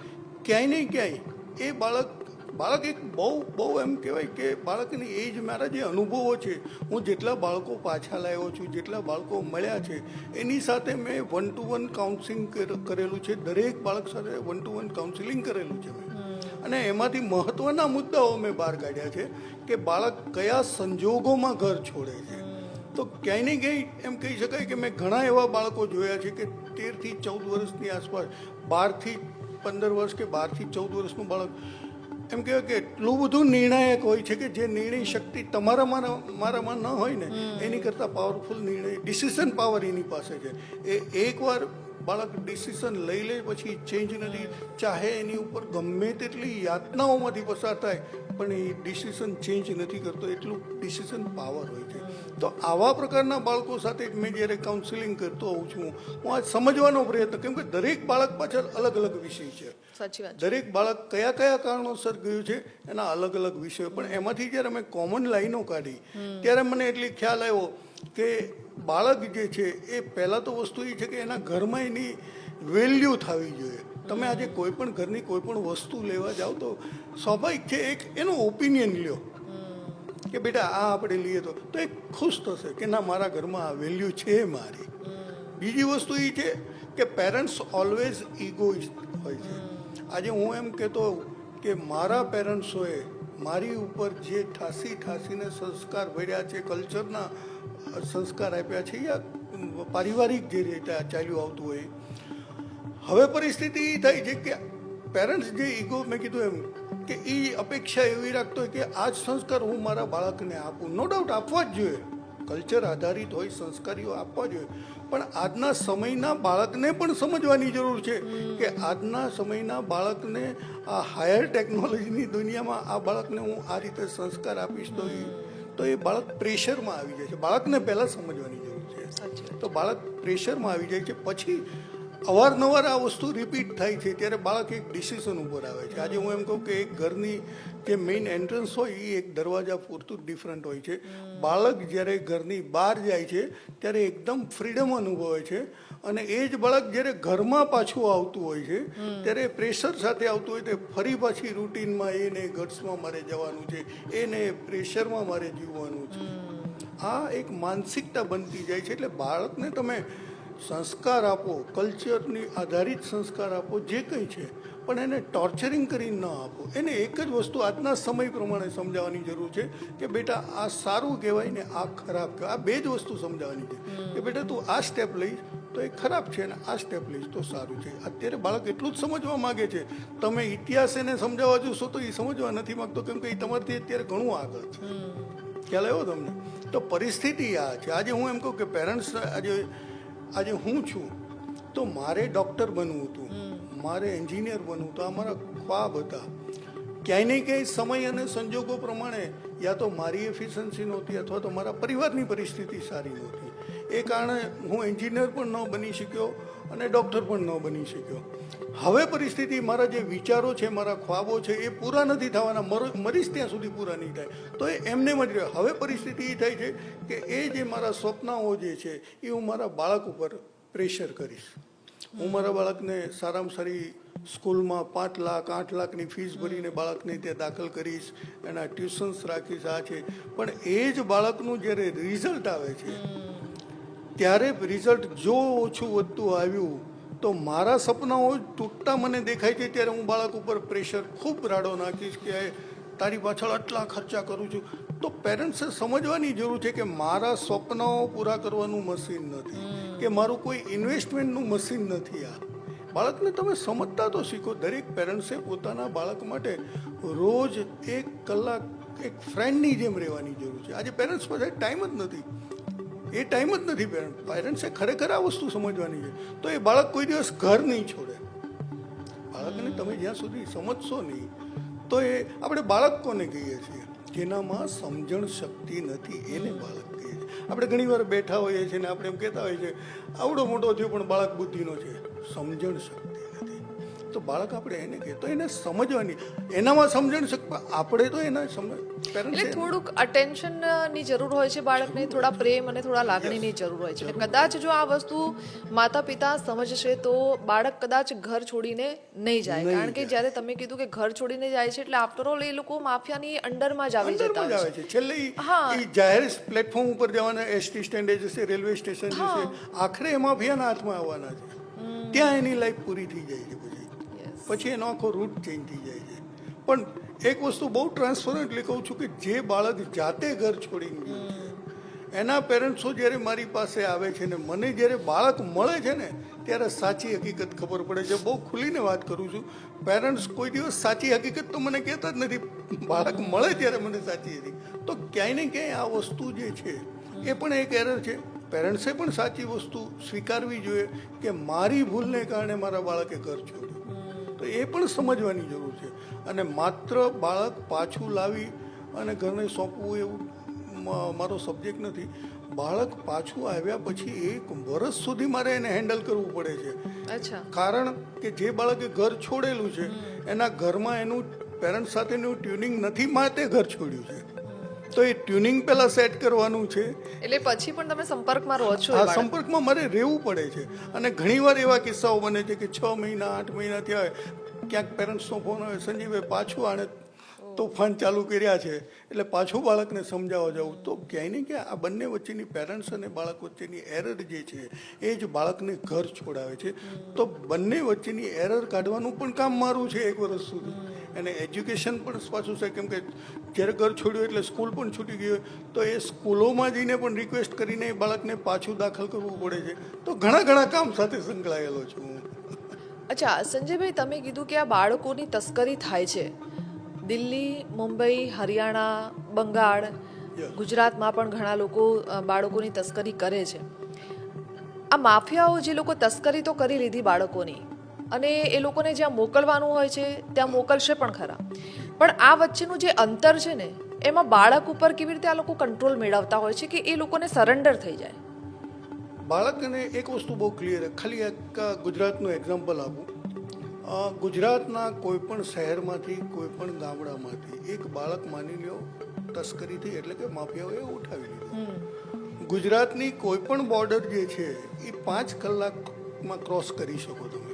ક્યાંય ને ક્યાંય એ બાળક એક બહુ એમ કહેવાય કે બાળકની એજ, મારા જે અનુભવો છે, હું જેટલા બાળકો પાછા લાવ્યો છું, જેટલા બાળકો મળ્યા છે, એની સાથે મેં 1-to-1 કાઉન્સિલિંગ કરેલું છે. દરેક બાળક સાથે 1-to-1 કાઉન્સિલિંગ કરેલું છે મેં. અને એમાંથી મહત્ત્વના મુદ્દાઓ મેં બહાર કાઢ્યા છે કે બાળક કયા સંજોગોમાં ઘર છોડે છે. તો ક્યાંય ને ક્યાંય એમ કહી શકાય કે મેં ઘણા એવા બાળકો જોયા છે કે 13 થી 14 વર્ષની આસપાસ, 12 થી 15 વર્ષ કે 12 થી 14 વર્ષનું બાળક એમ કહેવાય કે એટલું બધું નિર્ણાયક હોય છે કે જે નિર્ણય શક્તિ મારામાં ન હોય ને એની કરતાં પાવરફુલ નિર્ણય, ડિસિઝન પાવર એની પાસે છે. એ એકવાર બાળક ડિસિઝન લઈ લે પછી ચેન્જ નથી, ચાહે એની ઉપર ગમે તેટલી યાતનાઓમાંથી પસાર થાય પણ એ ડિસિઝન ચેન્જ નથી કરતો, એટલું ડિસિઝન પાવર હોય છે. તો આવા પ્રકારના બાળકો સાથે મેં જ્યારે કાઉન્સિલિંગ કરતો હોઉં છું, હું આ સમજવાનો પ્રયત્ન, કેમ કે દરેક બાળક પાછળ અલગ અલગ વિષય છે. સાચી વાત. દરેક બાળક કયા કયા કારણોસર ગયું છે એના અલગ અલગ વિષયો, પણ એમાંથી જ્યારે મેં કોમન લાઈનો કાઢી ત્યારે મને એટલી ખ્યાલ આવ્યો કે બાળક જે છે એ પહેલાં તો વસ્તુ એ છે કે એના ઘરમાં એની વેલ્યુ થવી જોઈએ. તમે આજે કોઈ પણ ઘરની કોઈ પણ વસ્તુ લેવા જાઓ તો સ્વાભાવિક છે એક એનો ઓપિનિયન લ્યો કે બેટા આ આપણે લઈએ તો એ ખુશ થશે કે ના, મારા ઘરમાં આ વેલ્યુ છે મારી. બીજી વસ્તુ એ છે કે પેરેન્ટ્સ ઓલવેઝ ઇગોઇસ્ટ હોય છે. આજે હું એમ કહેતો કે મારા પેરેન્ટ્સોએ મારી ઉપર જે ઠાસીને સંસ્કાર ભર્યા છે, કલ્ચરના સંસ્કાર આપ્યા છે, યા પારિવારિક જે રીતે ચાલ્યું આવતું હોય, હવે પરિસ્થિતિ એ થાય છે કે પેરેન્ટ્સ જે ઈગો મેં કીધું એમ કે એ અપેક્ષા એવી રાખતો હોય કે આ જ સંસ્કાર હું મારા બાળકને આપું. નો ડાઉટ આપવા જ જોઈએ, કલ્ચર આધારિત હોય, સંસ્કારીઓ આપવા જોઈએ, પણ આજના સમયના બાળકને પણ સમજવાની જરૂર છે કે આજના સમયના બાળકને આ હાયર ટેકનોલોજીની દુનિયામાં આ બાળકને હું આ રીતે સંસ્કાર આપીશ તો એ બાળક પ્રેશરમાં આવી જાય છે. બાળકને પહેલાં સમજવાની જરૂર છે. તો બાળક પ્રેશરમાં આવી જાય છે, પછી અવારનવાર આ વસ્તુ રિપીટ થાય છે ત્યારે બાળક એક ડિસિઝન ઉપર આવે છે. આજે હું એમ કહું કે એક ઘરની જે મેઇન એન્ટ્રન્સ હોય એ એક દરવાજા પૂરતું ડિફરન્ટ હોય છે. બાળક જ્યારે ઘરની બહાર જાય છે ત્યારે એકદમ ફ્રીડમ અનુભવે છે, અને એ જ બાળક જ્યારે ઘરમાં પાછું આવતું હોય છે ત્યારે પ્રેશર સાથે આવતું હોય તો ફરી પાછી રૂટીનમાં એને ગટ્સમાં મારે જવાનું છે, એને પ્રેશરમાં મારે જીવવાનું છે. આ એક માનસિકતા બનતી જાય છે. એટલે બાળકને તમે સંસ્કાર આપો, કલ્ચરની આધારિત સંસ્કાર આપો, જે કંઈ છે, પણ એને ટોર્ચરિંગ કરીને ન આપો. એને એક જ વસ્તુ આજના સમય પ્રમાણે સમજાવવાની જરૂર છે કે બેટા આ સારું કહેવાય ને આ ખરાબ કહેવાય. આ બે જ વસ્તુ સમજાવવાની છે કે બેટા તું આ સ્ટેપ લઈશ તો એ ખરાબ છે, અને આ સ્ટેપ લઈશ તો સારું છે. અત્યારે બાળક એટલું જ સમજવા માગે છે. તમે ઇતિહાસ એને સમજાવવા જશો તો એ સમજવા નથી માગતો, કેમ કે એ તમારથી અત્યારે ઘણું આગળ છે. ખ્યાલ આવ્યો તમને? તો પરિસ્થિતિ આ છે. આજે હું એમ કહું કે પેરેન્ટ્સ આજે હું છું તો મારે ડૉક્ટર બનવું હતું, મારે એન્જિનિયર બનવું હતું, આ મારા ખ્વાબ હતા. ક્યાંય ને ક્યાંય સમય અને સંજોગો પ્રમાણે યા તો મારી એફિશિયન્સી નહોતી અથવા તો મારા પરિવારની પરિસ્થિતિ સારી નહોતી. એ કારણે હું એન્જિનિયર પણ ન બની શક્યો અને ડૉક્ટર પણ ન બની શક્યો. હવે પરિસ્થિતિ, મારા જે વિચારો છે, મારા ખ્વાબો છે એ પૂરા નથી થવાના, મરીશ ત્યાં સુધી પૂરા નહીં થાય, તો એ એમને જ રહે. હવે પરિસ્થિતિ એ થાય છે કે એ જે મારા સ્વપ્નાઓ જે છે એ હું મારા બાળક ઉપર પ્રેશર કરીશ. હું મારા બાળકને સારામાં સારી સ્કૂલમાં 5 લાખ 8 લાખની ફીસ ભરીને બાળકને ત્યાં દાખલ કરીશ, એના ટ્યુશન્સ રાખીશ, આ છે. પણ એ જ બાળકનું જ્યારે રિઝલ્ટ આવે છે ત્યારે રિઝલ્ટ જો ઓછું વધતું આવ્યું તો મારા સપનાઓ તૂટતા મને દેખાય છે ત્યારે હું બાળક ઉપર પ્રેશર ખૂબ રાડો નાખીશ કે તારી પાછળ આટલા ખર્ચા કરું છું. તો પેરેન્ટ્સે સમજવાની જરૂર છે કે મારા સ્વપ્નાઓ પૂરા કરવાનું મશીન નથી, કે મારું કોઈ ઇન્વેસ્ટમેન્ટનું મશીન નથી. આ બાળકને તમે સમજતા તો શીખો. દરેક પેરેન્ટ્સે પોતાના બાળક માટે રોજ 1 કલાક એક ફ્રેન્ડની જેમ રહેવાની જરૂર છે. આજે પેરેન્ટ્સ પાસે ટાઈમ જ નથી, એ ટાઈમ જ નથી. પેરેન્ટ્સે ખરેખર આ વસ્તુ સમજવાની છે. તો એ બાળક કોઈ દિવસ ઘર નહીં છોડે. બાળકને તમે જ્યાં સુધી સમજશો નહીં તો એ આપણે બાળક કોને કહીએ છીએ? જેનામાં સમજણ શક્તિ નથી એને બાળક કહીએ છીએ. આપણે ઘણી વાર બેઠા હોઈએ છીએ ને આપણે એમ કહેતા હોઈએ છીએ આવડો મોટો થયો પણ બાળક બુદ્ધિનો છે, સમજણ શક્તિ નથી. તો બાળક આપણે એને કહીએ તો એને સમજવાની, એનામાં સમજણ શક્તિ આપણે તો એના એટલે થોડુંક અટેન્શનની જરૂર હોય છે બાળકને, થોડા પ્રેમ અને થોડા લાગણીની જરૂર હોય છે. અને કદાચ જો આ વસ્તુ માતા પિતા સમજશે તો બાળક કદાચ ઘર છોડીને નહીં જાય. કારણ કે જ્યારે તમે કીધું કે ઘર છોડીને જાય છે એટલે આફ્ટર ઓલ એ લોકો માફિયાની અંડરમાં જ આવી જતા હોય છે. છેલ્લે એ જાહેર પ્લેટફોર્મ ઉપર જવાના, એસટી સ્ટેન્ડે જશે, રેલવે સ્ટેશન જશે, આખરે એ માફિયાના હાથમાં આવવાના છે. ત્યાં એની લાઈફ પૂરી થઈ જાય છે. પછી એનો આખો રૂટ ચેન્જ થઈ જાય છે. પણ એક વસ્તુ બહુ ટ્રાન્સપરન્ટલી કહું છું કે જે બાળક જાતે ઘર છોડીને ગયું છે એના પેરેન્ટ્સો જ્યારે મારી પાસે આવે છે ને મને જ્યારે બાળક મળે છે ને ત્યારે સાચી હકીકત ખબર પડે છે. બહુ ખુલીને વાત કરું છું. પેરેન્ટ્સ કોઈ દિવસ સાચી હકીકત તો મને કહેતા જ નથી, બાળક મળે ત્યારે મને સાચી હતી. તો ક્યાંય ને ક્યાંય આ વસ્તુ જે છે એ પણ એક એરર છે. પેરેન્ટ્સે પણ સાચી વસ્તુ સ્વીકારવી જોઈએ કે મારી ભૂલને કારણે મારા બાળકે ઘર છોડ્યું. તો એ પણ સમજવાની જરૂર છે. અને માત્ર બાળક પાછું લાવી અને ઘરને સોંપવું એવું મારો સબ્જેક્ટ નથી. બાળક પાછું આવ્યા પછી 1 વર્ષ સુધી મારે એને હેન્ડલ કરવું પડે છે. કારણ કે જે બાળકે ઘર છોડેલું છે એના ઘરમાં એનું પેરેન્ટ સાથેનું ટ્યુનિંગ નથી, માટે ઘર છોડ્યું છે. તો એ ટ્યુનિંગ પહેલાં સેટ કરવાનું છે. એટલે પછી પણ તમે સંપર્કમાં રહો છો? આ સંપર્કમાં મારે રહેવું પડે છે. અને ઘણીવાર એવા કિસ્સાઓ બને છે કે 6 મહિના 8 મહિના થયા ક્યાંક પેરેન્ટ્સનો ફોન આવે, સંજીવભાઈ પાછું આણે તોફાન ચાલુ કર્યા છે, એટલે પાછું બાળકને સમજાવવા જવું. તો ક્યાંય ને ક્યાંય આ બંને વચ્ચેની પેરેન્ટ્સ અને બાળક વચ્ચેની એરર જે છે એ જ બાળકને ઘર છોડાવે છે. તો બંને વચ્ચેની એરર કાઢવાનું પણ કામ મારું છે 1 વર્ષ સુધી. અને એજ્યુકેશન પણ પાછું છે, કેમ કે જ્યારે ઘર છોડ્યું એટલે સ્કૂલ પણ છૂટી ગઈ તો એ સ્કૂલોમાં જઈને પણ રિક્વેસ્ટ કરીને બાળકને પાછું દાખલ કરવું પડે છે. તો ઘણા કામ સાથે સંકળાયેલો છું હું. અચ્છા સંજયભાઈ, તમે કીધું કે આ બાળકોની તસ્કરી થાય છે દિલ્હી, મુંબઈ, હરિયાણા, બંગાળ, Yes. ગુજરાતમાં પણ ઘણા લોકો બાળકોની તસ્કરી કરે છે. આ માફિયાઓ જે લોકો તસ્કરી તો કરી લીધી બાળકોની, અને એ લોકોને જ્યાં મોકલવાનું હોય છે ત્યાં મોકલશે પણ ખરા, પણ આ વચ્ચેનું જે અંતર છે ને, એમાં બાળક ઉપર કેવી રીતે આ લોકો કંટ્રોલ મેળવતા હોય છે કે એ લોકોને સરેન્ડર થઈ જાય? બાળકને એક વસ્તુ બહુ ક્લિયર, ખાલી એક ગુજરાતનું એક્ઝામ્પલ આપું. ગુજરાતના કોઈ પણ શહેરમાંથી, કોઈ પણ ગામડામાંથી એક બાળક માની લ્યો તસ્કરીથી, એટલે કે માફિયાઓએ ઉઠાવી લીધું. ગુજરાતની કોઈ પણ બોર્ડર જે છે એ 5 કલાકમાં ક્રોસ કરી શકો તમે,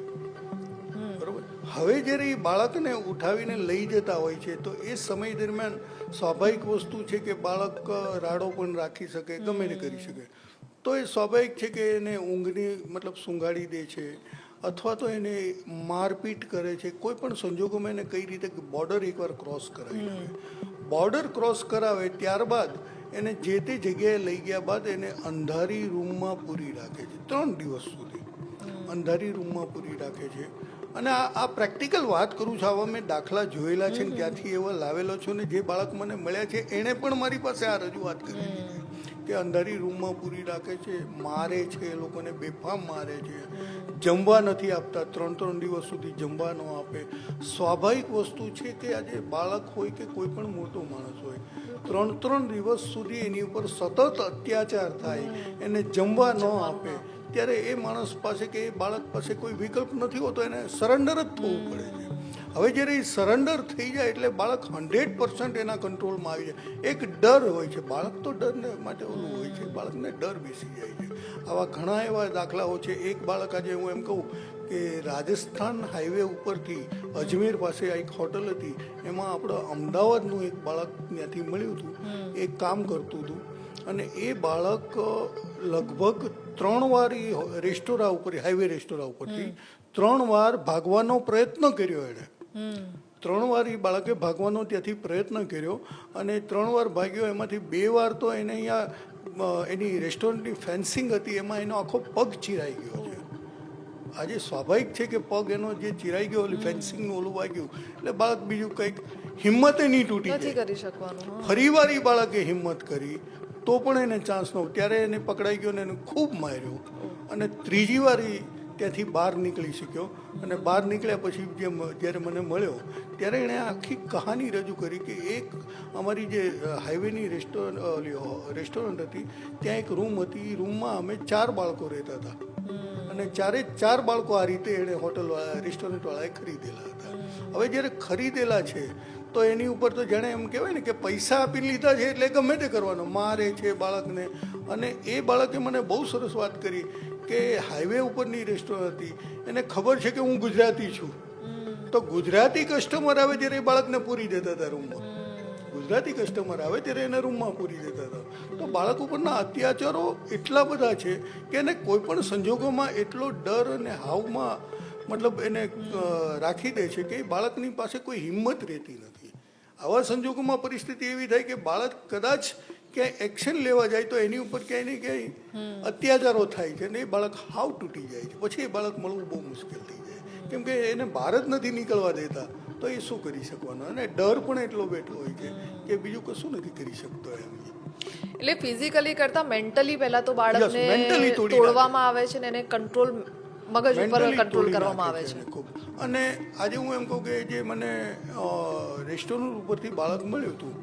બરોબર. હવે જ્યારે એ બાળકને ઉઠાવીને લઈ જતા હોય છે તો એ સમય દરમિયાન સ્વાભાવિક વસ્તુ છે કે બાળક રાડો પણ રાખી શકે, ગમે તે કરી શકે. તો એ સ્વાભાવિક છે કે એને ઊંઘની મતલબ સૂંઘાડી દે છે, અથવા તો એને મારપીટ કરે છે. કોઈ પણ સંજોગોમાં એને કઈ રીતે બોર્ડર એકવાર ક્રોસ કરાવી દે. બોર્ડર ક્રોસ કરાવે ત્યારબાદ એને જે તે જગ્યાએ લઈ ગયા બાદ એને અંધારી રૂમમાં પૂરી રાખે છે. 3 દિવસ સુધી અંધારી રૂમમાં પૂરી રાખે છે. અને આ પ્રેક્ટિકલ વાત કરું છું, આવા મેં દાખલા જોયેલા છે ને ત્યાંથી એવા લાવેલો છું. ને જે બાળક મને મળ્યા છે એણે પણ મારી પાસે આ રજૂઆત કરી હતી કે અંધારી રૂમમાં પૂરી રાખે છે, મારે છે, એ લોકોને બેફામ મારે છે, જમવા નથી આપતા, 3 દિવસ સુધી જમવા ન આપે. સ્વાભાવિક વસ્તુ છે કે આજે બાળક હોય કે કોઈ પણ મોટો માણસ હોય, 3 દિવસ સુધી એની ઉપર સતત અત્યાચાર થાય, એને જમવા ન આપે, ત્યારે એ માણસ પાસે કે એ બાળક પાસે કોઈ વિકલ્પ નથી હોતો, એને સરેન્ડર જ થવું પડે છે. હવે જ્યારે એ સરેન્ડર થઈ જાય એટલે બાળક 100% એના કંટ્રોલમાં આવી જાય. એક ડર હોય છે, બાળક તો ડરને માટે ઓલું હોય છે, બાળકને ડર બેસી જાય છે. આવા ઘણા એવા દાખલાઓ છે. એક બાળક, આજે હું એમ કહું કે રાજસ્થાન હાઈવે ઉપરથી અજમેર પાસે એક હોટલ હતી, એમાં આપણો અમદાવાદનું એક બાળક ત્યાંથી મળ્યું હતું, એ કામ કરતું હતું. અને એ બાળક લગભગ 3 વાર રેસ્ટોરાં ઉપર, હાઈવે રેસ્ટોરાં ઉપરથી 3 વાર ભાગવાનો પ્રયત્ન કર્યો એણે. 3 વાર એ બાળકે ભાગવાનો ત્યાંથી પ્રયત્ન કર્યો, અને 3 વાર ભાગ્યો. એમાંથી 2 વાર તો એને અહીંયા એની રેસ્ટોરન્ટની ફેન્સિંગ હતી, એમાં એનો આખો પગ ચીરાઈ ગયો છે. આજે સ્વાભાવિક છે કે પગ એનો જે ચીરાઈ ગયો, ઓલી ફેન્સિંગનું ઓલું વાગ્યું એટલે બાળક બીજું કંઈક હિંમતે નહીં તૂટી નથી જાય. કરી શકવાનું. ફરી વાર એ બાળકે હિંમત કરી તો પણ એને ચાન્સ ન, ત્યારે એને પકડાઈ ગયો ને એને ખૂબ માર્યો. અને 3જી વાર એ ત્યાંથી બહાર નીકળી શક્યો. અને બહાર નીકળ્યા પછી જ્યારે મને મળ્યો ત્યારે એણે આખી કહાની રજૂ કરી કે એક અમારી જે હાઈવેની રેસ્ટોરન્ટ હતી ત્યાં એક રૂમ હતી, એ રૂમમાં અમે 4 બાળકો રહેતા હતા, અને 4 બાળકો આ રીતે એણે રેસ્ટોરન્ટવાળાએ ખરીદેલા હતા. હવે જ્યારે ખરીદેલા છે તો એની ઉપર તો જાણે એમ કહેવાય ને કે પૈસા આપી લીધા છે એટલે ગમે તે કરવાનો, મારે છે બાળકને. અને એ બાળકે મને બહુ સરસ વાત કરી કે હાઈવે ઉપરની રેસ્ટોરન્ટ હતી, એને ખબર છે કે હું ગુજરાતી છું, તો ગુજરાતી કસ્ટમર આવે ત્યારે એ બાળકને પૂરી દેતા હતા રૂમમાં. ગુજરાતી કસ્ટમર આવે ત્યારે એને રૂમમાં પૂરી દેતા હતા. તો બાળક ઉપરના અત્યાચારો એટલા બધા છે કે એને કોઈ પણ સંજોગોમાં એટલો ડર અને હાવમાં મતલબ એને રાખી દે છે કે એ બાળકની પાસે કોઈ હિંમત રહેતી નથી. આવા સંજોગોમાં પરિસ્થિતિ એવી થાય કે બાળક કદાચ ક્યાંય એક્શન લેવા જાય તો એની ઉપર ક્યાંય ને ક્યાંય અત્યાચારો થાય છે, અને એ બાળક હાવ તૂટી જાય છે. પછી એ બાળક મળવું બહુ મુશ્કેલ થઈ જાય, કેમ કે એને બહાર જ નથી નીકળવા દેતા, તો એ શું કરી શકવાનો. અને ડર પણ એટલો બેઠો હોય છે કે બીજું કશું નથી કરી શકતો એમ. એટલે ફિઝિકલી કરતા મેન્ટલી પહેલા તો mentally બાળકને તોડી તોડવામાં આવે છે ને એને કંટ્રોલ, મગજ ઉપર કંટ્રોલ કરવામાં આવે છે. ખૂબ. અને આજે હું એમ કહું કે જે મને રેસ્ટોરન્ટ ઉપરથી બાળક મળ્યું હતું,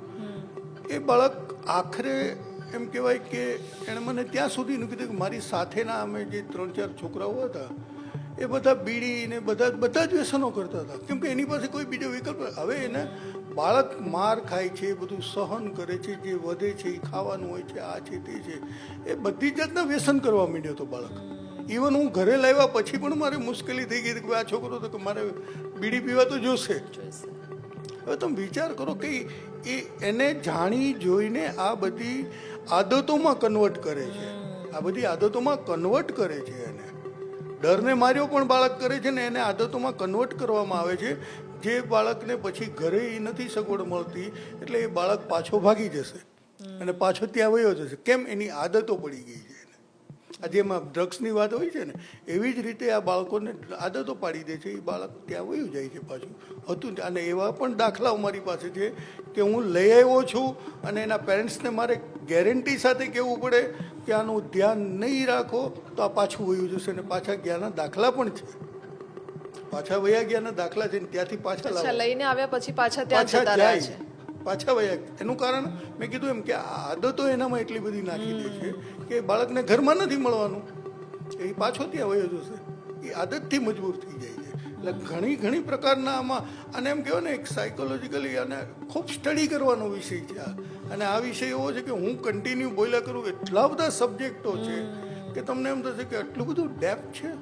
એ બાળક આખરે એમ કહેવાય કે એણે મને ત્યાં સુધીનું કીધું કે મારી સાથેના અમે જે 3-4 છોકરાઓ હતા એ બધા બીડી ને બધા જ વ્યસનો કરતા હતા, કેમ કે એની પાસે કોઈ બીજો વિકલ્પ. હવે એને બાળક માર ખાય છે, બધું સહન કરે છે, જે વધે છે એ ખાવાનું હોય છે, આ છે તે છે, એ બધી જાતના વ્યસન કરવા માંડ્યો હતો બાળક. ઇવન હું ઘરે લાવ્યા પછી પણ મારે મુશ્કેલી થઈ ગઈ કે આ છોકરો તો કે મારે બીડી પીવા તો જોશે. હવે તમે વિચાર કરો કે એને જાણી જોઈને આ બધી આદતોમાં કન્વર્ટ કરે છે, આ બધી આદતોમાં કન્વર્ટ કરે છે. એને ડરને માર્યો પણ બાળક કરે છે ને એને આદતોમાં કન્વર્ટ કરવામાં આવે છે, જે બાળકને પછી ઘરે નથી સગવડ મળતી એટલે એ બાળક પાછો ભાગી જશે અને પાછો ત્યાં વયો જશે. કેમ? એની આદતો પડી ગઈ છે. આ જેમાં ડ્રગ્સની વાત હોય છે ને એવી જ રીતે આ બાળકોને આદતો પાડી દે છે. એ બાળક ત્યાં વયું જાય છે પાછું હતું. અને એવા પણ દાખલાઓ મારી પાસે છે કે હું લઈ આવ્યો છું અને એના પેરેન્ટ્સને મારે ગેરંટી સાથે કહેવું પડે કે આનું ધ્યાન નહીં રાખો તો આ પાછું વયું જશે. અને પાછા ગયાના દાખલા પણ છે, પાછા વયા ગયાના દાખલા છે ને ત્યાંથી પાછા લાવો, લઈને આવ્યા પછી પાછા ત્યાં પાછા જતા રહ્યા છે. જાય, પાછા વયા. એનું કારણ મેં કીધું એમ કે આદતો એનામાં એટલી બધી નાખી દે છે કે બાળકને ઘરમાં નથી મળવાનું, એ પાછો ત્યાં વયો જશે. એ આદતથી મજબૂર થઈ જાય છે. એટલે ઘણી પ્રકારના આમાં, અને એમ કહેવાય ને એક સાયકોલોજીકલી અને ખૂબ સ્ટડી કરવાનો વિષય છે આ. અને આ વિષય એવો છે કે હું કન્ટિન્યુ બોલ્યા કરું, એટલા બધા સબ્જેક્ટો છે કે તમને એમ થશે કે આટલું બધું ડેપ્થ છે.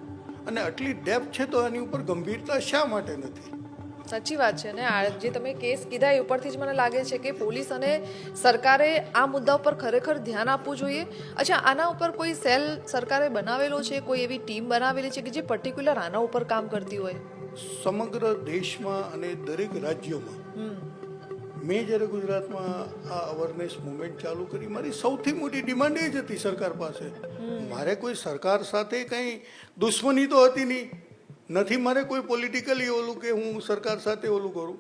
અને આટલી ડેપ્થ છે તો આની ઉપર ગંભીરતા શા માટે નથી? સાચી વાત છે ને. આ જે તમે કેસ કીધા એ ઉપરથી જ મને લાગે છે કે પોલીસ અને સરકારે આ મુદ્દા ઉપર ખરેખર ધ્યાન આપવું જોઈએ. અચ્છા, આના ઉપર કોઈ સેલ સરકારે બનાવેલો છે, કોઈ એવી ટીમ બનાવેલી છે કે જે પર્ટિક્યુલર આના ઉપર કામ કરતી હોય? સમગ્ર દેશમાં અને દરેક રાજ્યોમાં મેં જ્યારે ગુજરાતમાં આ અવેરનેસ મુવમેન્ટ ચાલુ કરી, મારી સૌથી મોટી ડિમાન્ડ એ જ હતી સરકાર પાસે. મારે કોઈ સરકાર સાથે કંઈ દુશ્મની તો હતી નહીં, નથી મારે કોઈ પોલિટિકલી ઓલું કે હું સરકાર સાથે ઓલું કરું,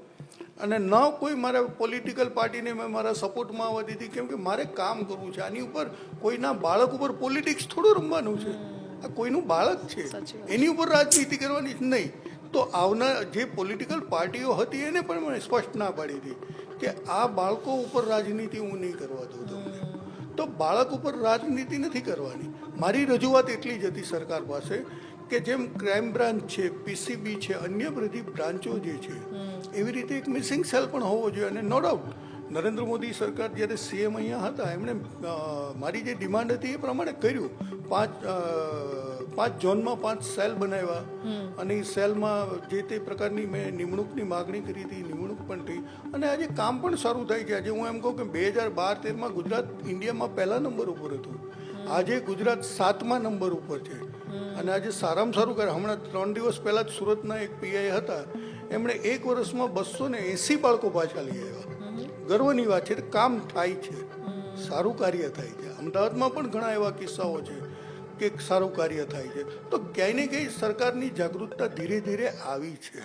અને ન કોઈ મારા પોલિટિકલ પાર્ટીને મેં મારા સપોર્ટમાં આવવા દીધી. કેમ કે મારે કામ કરવું છે. આની ઉપર કોઈના બાળક ઉપર પોલિટિક્સ થોડું રમવાનું છે. આ કોઈનું બાળક છે, એની ઉપર રાજનીતિ કરવાની જ નહીં. તો આવનાર જે પોલિટિકલ પાર્ટીઓ હતી એને પણ મને સ્પષ્ટ ના પાડી હતી કે આ બાળકો ઉપર રાજનીતિ હું નહીં કરવા દઉં તમને. તો બાળક ઉપર રાજનીતિ નથી કરવાની. મારી રજૂઆત એટલી જ હતી સરકાર પાસે કે જેમ ક્રાઇમ બ્રાન્ચ છે, પીસીબી છે, અન્ય બધી બ્રાન્ચો જે છે એવી રીતે એક મિસિંગ સેલ પણ હોવો જોઈએ. અને નો ડાઉટ નરેન્દ્ર મોદી સરકાર જ્યારે સીએમ અહીંયા હતા એમણે મારી જે ડિમાન્ડ હતી એ પ્રમાણે કર્યું. 5 ઝોનમાં 5 સેલ બનાવ્યા અને એ સેલમાં જે તે પ્રકારની મેં નિમણૂકની માગણી કરી હતી, નિમણૂક પણ થઈ. અને આજે કામ પણ સારું થાય છે. આજે હું એમ કહું કે 2012-13માં ગુજરાત ઇન્ડિયામાં પહેલા નંબર ઉપર હતું, આજે ગુજરાત 7મા નંબર ઉપર છે. અને આજે સારામાં સારું કરે. હમણાં 3 દિવસ પહેલાં જ સુરતના એક પીઆઈ હતા, એમણે 1 વર્ષમાં 280 બાળકો પાછા લઈ આવ્યા. ગર્વની વાત છે. કામ થાય છે, સારું કાર્ય થાય છે. અમદાવાદમાં પણ ઘણા એવા કિસ્સાઓ છે કે સારું કાર્ય થાય છે. તો ક્યાંય ને ક્યાંય સરકારની જાગૃતતા ધીરે ધીરે આવી છે,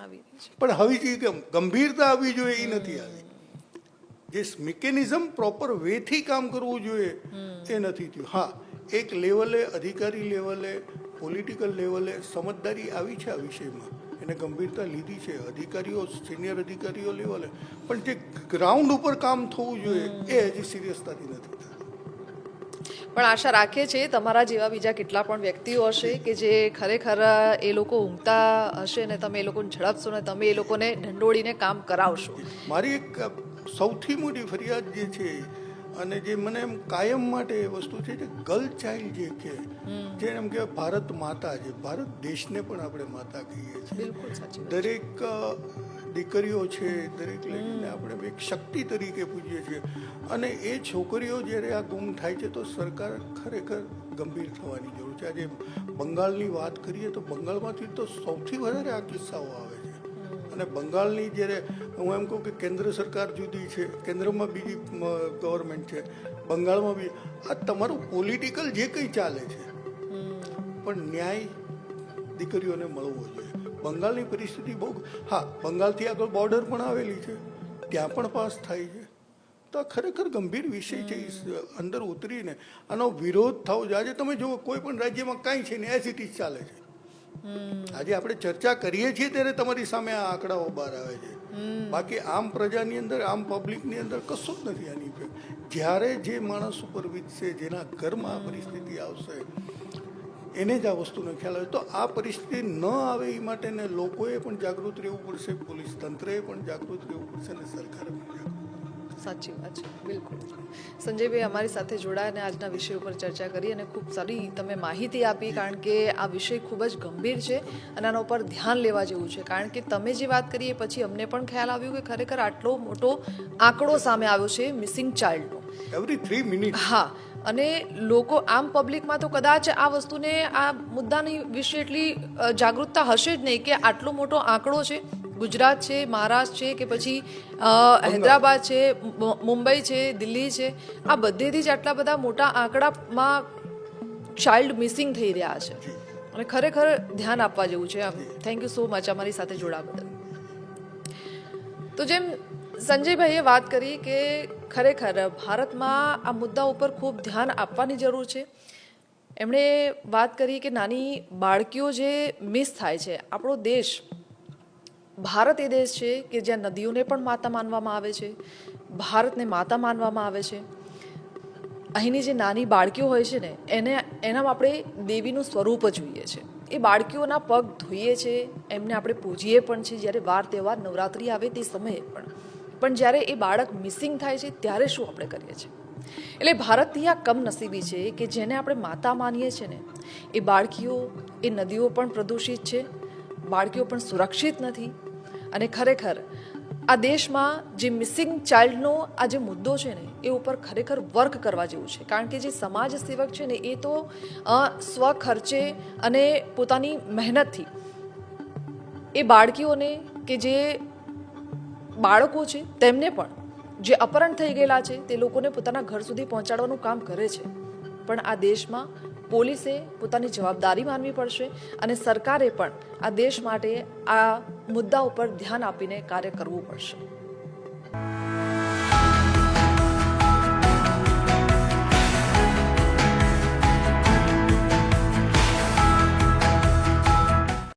પણ હવે જે ગંભીરતા આવવી જોઈએ એ નથી આવી. જે મિકેનિઝમ પ્રોપર વેથી કામ કરવું જોઈએ એ નથી થયું. હા, એક લેવલે, અધિકારી લેવલે, પોલિટિકલ લેવલે સમજદારી આવી છે આ વિષયમાં, એને ગંભીરતા લીધી છે અધિકારીઓ, સિનિયર અધિકારીઓ લેવલે. પણ જે ગ્રાઉન્ડ ઉપર કામ થવું જોઈએ એ હજી સિરિયસતાથી નથી થતું. પણ આશા રાખીએ છીએ તમારા જેવા બીજા કેટલા પણ વ્યક્તિઓ હશે કે જે ખરેખર એ લોકો ઊંઘતા હશે ને તમે એ લોકોને ઝડપશો ને તમે એ લોકોને ઢંઢોળીને કામ કરાવશો. મારી એક સૌથી મોટી ફરિયાદ જે છે અને જે મને એમ કાયમ માટે એ વસ્તુ છે કે ગર્લ ચાઇલ્ડ જે કે જે એમ કે ભારત માતા છે, ભારત દેશને પણ આપણે માતા કહીએ છીએ. બિલકુલ સાચી. દરેક દીકરીઓ છે, દરેક લઈને આપણે એક શક્તિ તરીકે પૂજીએ છીએ. અને એ છોકરીઓ જ્યારે આ ગુમ થાય છે તો સરકાર ખરેખર ગંભીર થવાની જરૂર છે. આજે બંગાળની વાત કરીએ તો બંગાળમાંથી તો સૌથી વધારે આ કિસ્સાઓ આવે છે. અને બંગાળની જ્યારે હું એમ કહું કે કેન્દ્ર સરકાર જુદી છે, કેન્દ્રમાં બીજી ગવર્મેન્ટ છે, બંગાળમાં બી આ તમારું પોલિટિકલ જે કંઈ ચાલે છે, પણ ન્યાય દીકરીઓને મળવો જોઈએ. બંગાળની પરિસ્થિતિ બહુ, હા બંગાળથી આગળ બોર્ડર પણ આવેલી છે, ત્યાં પણ પાસ થાય છે. તો આ ખરેખર ગંભીર વિષય છે. અંદર ઉતરીને આનો વિરોધ થવો જોઈએ. આજે તમે જુઓ કોઈ પણ રાજ્યમાં કાંઈ છે ને એઝ ઇટ ઇઝ ચાલે છે. આજે આપણે ચર્ચા કરીએ છીએ ત્યારે તમારી સામે આ આંકડાઓ બહાર આવે છે. બાકી આમ પ્રજાની અંદર, આમ પબ્લિકની અંદર કશું જ નથી આની ઉપર. જ્યારે જે માણસ ઉપર વીતશે, જેના ઘરમાં આ પરિસ્થિતિ આવશે, એને જ આ વસ્તુનો ખ્યાલ આવે. તો આ પરિસ્થિતિ ન આવે એ માટે ને લોકોએ પણ જાગૃત રહેવું પડશે, પોલીસ તંત્રએ પણ જાગૃત રહેવું પડશે અને સરકારે પણ જાગૃત. સાચી વાત છે, બિલકુલ. સંજયભાઈ અમારી સાથે જોડાયા અને આજના વિષય ઉપર ચર્ચા કરી અને ખૂબ સારી તમે માહિતી આપી, કારણ કે આ વિષય ખૂબ જ ગંભીર છે અને આના ઉપર ધ્યાન લેવા જેવું છે. કારણ કે તમે જે વાત કરી એ પછી અમને પણ ખ્યાલ આવ્યું કે ખરેખર આટલો મોટો આંકડો સામે આવ્યો છે મિસિંગ ચાઇલ્ડનો. Every 3 minute. હા, અને લોકો આમ પબ્લિકમાં તો કદાચ આ વસ્તુને, આ મુદ્દાની વિશે એટલી જાગૃતતા હશે જ નહીં કે આટલો મોટો આંકડો છે. ગુજરાત છે, મહારાષ્ટ્ર છે કે પછી હૈદરાબાદ છે, મુંબઈ છે, દિલ્હી છે, આ બધેથી જ આટલા બધા મોટા આંકડામાં ચાઇલ્ડ મિસિંગ થઈ રહ્યા છે જી. અને ખરેખર ધ્યાન આપવા જેવું છે. થેન્ક યુ સો મચ અમારી સાથે જોડાવા બદલ. તો જેમ સંજયભાઈએ વાત કરી કે ખરેખર ભારતમાં આ મુદ્દા ઉપર ખૂબ ધ્યાન આપવાની જરૂર છે. એમણે વાત કરી કે નાની બાળકીઓ જે મિસ થાય છે. આપણો દેશ, ભારત એ દેશ છે કે જ્યાં નદીઓને પણ માતા માનવામાં આવે છે, ભારતને માતા માનવામાં આવે છે. અહીંની જે નાની બાળકીઓ હોય છે ને એનામાં આપણે દેવીનું સ્વરૂપ જોઈએ છે. એ બાળકીઓના પગ ધોઈએ છે, એમને આપણે પૂજીએ પણ છે જ્યારે વાર તહેવાર નવરાત્રિ આવે તે સમયે પણ જ્યારે એ બાળક મિસિંગ થાય છે ત્યારે શું આપણે કરીએ છીએ? એટલે ભારતની આ કમનસીબી છે કે જેને આપણે માતા માનીએ છીએ ને એ બાળકીઓ, એ નદીઓ પણ પ્રદૂષિત છે, બાળકીઓ પણ સુરક્ષિત નથી. અને ખરેખર આ દેશમાં જે મિસિંગ ચાઇલ્ડનો આ જે મુદ્દો છે ને એ ઉપર ખરેખર વર્ક કરવા જેવું છે. કારણ કે જે સમાજ સેવક છે ને એ તો સ્વખર્ચે અને પોતાની મહેનતથી એ બાળકીઓને કે જે બાળકો છે તેમને પણ જે અપહરણ થઈ ગયેલા છે તે લોકોને પોતાના ઘર સુધી પહોંચાડવાનું કામ કરે છે. પણ આ દેશમાં પોલીસે પોતાની જવાબદારી માનવી પડશે અને સરકારે પણ આ દેશ માટે આ મુદ્દા ઉપર ધ્યાન આપીને કાર્ય કરવું પડશે.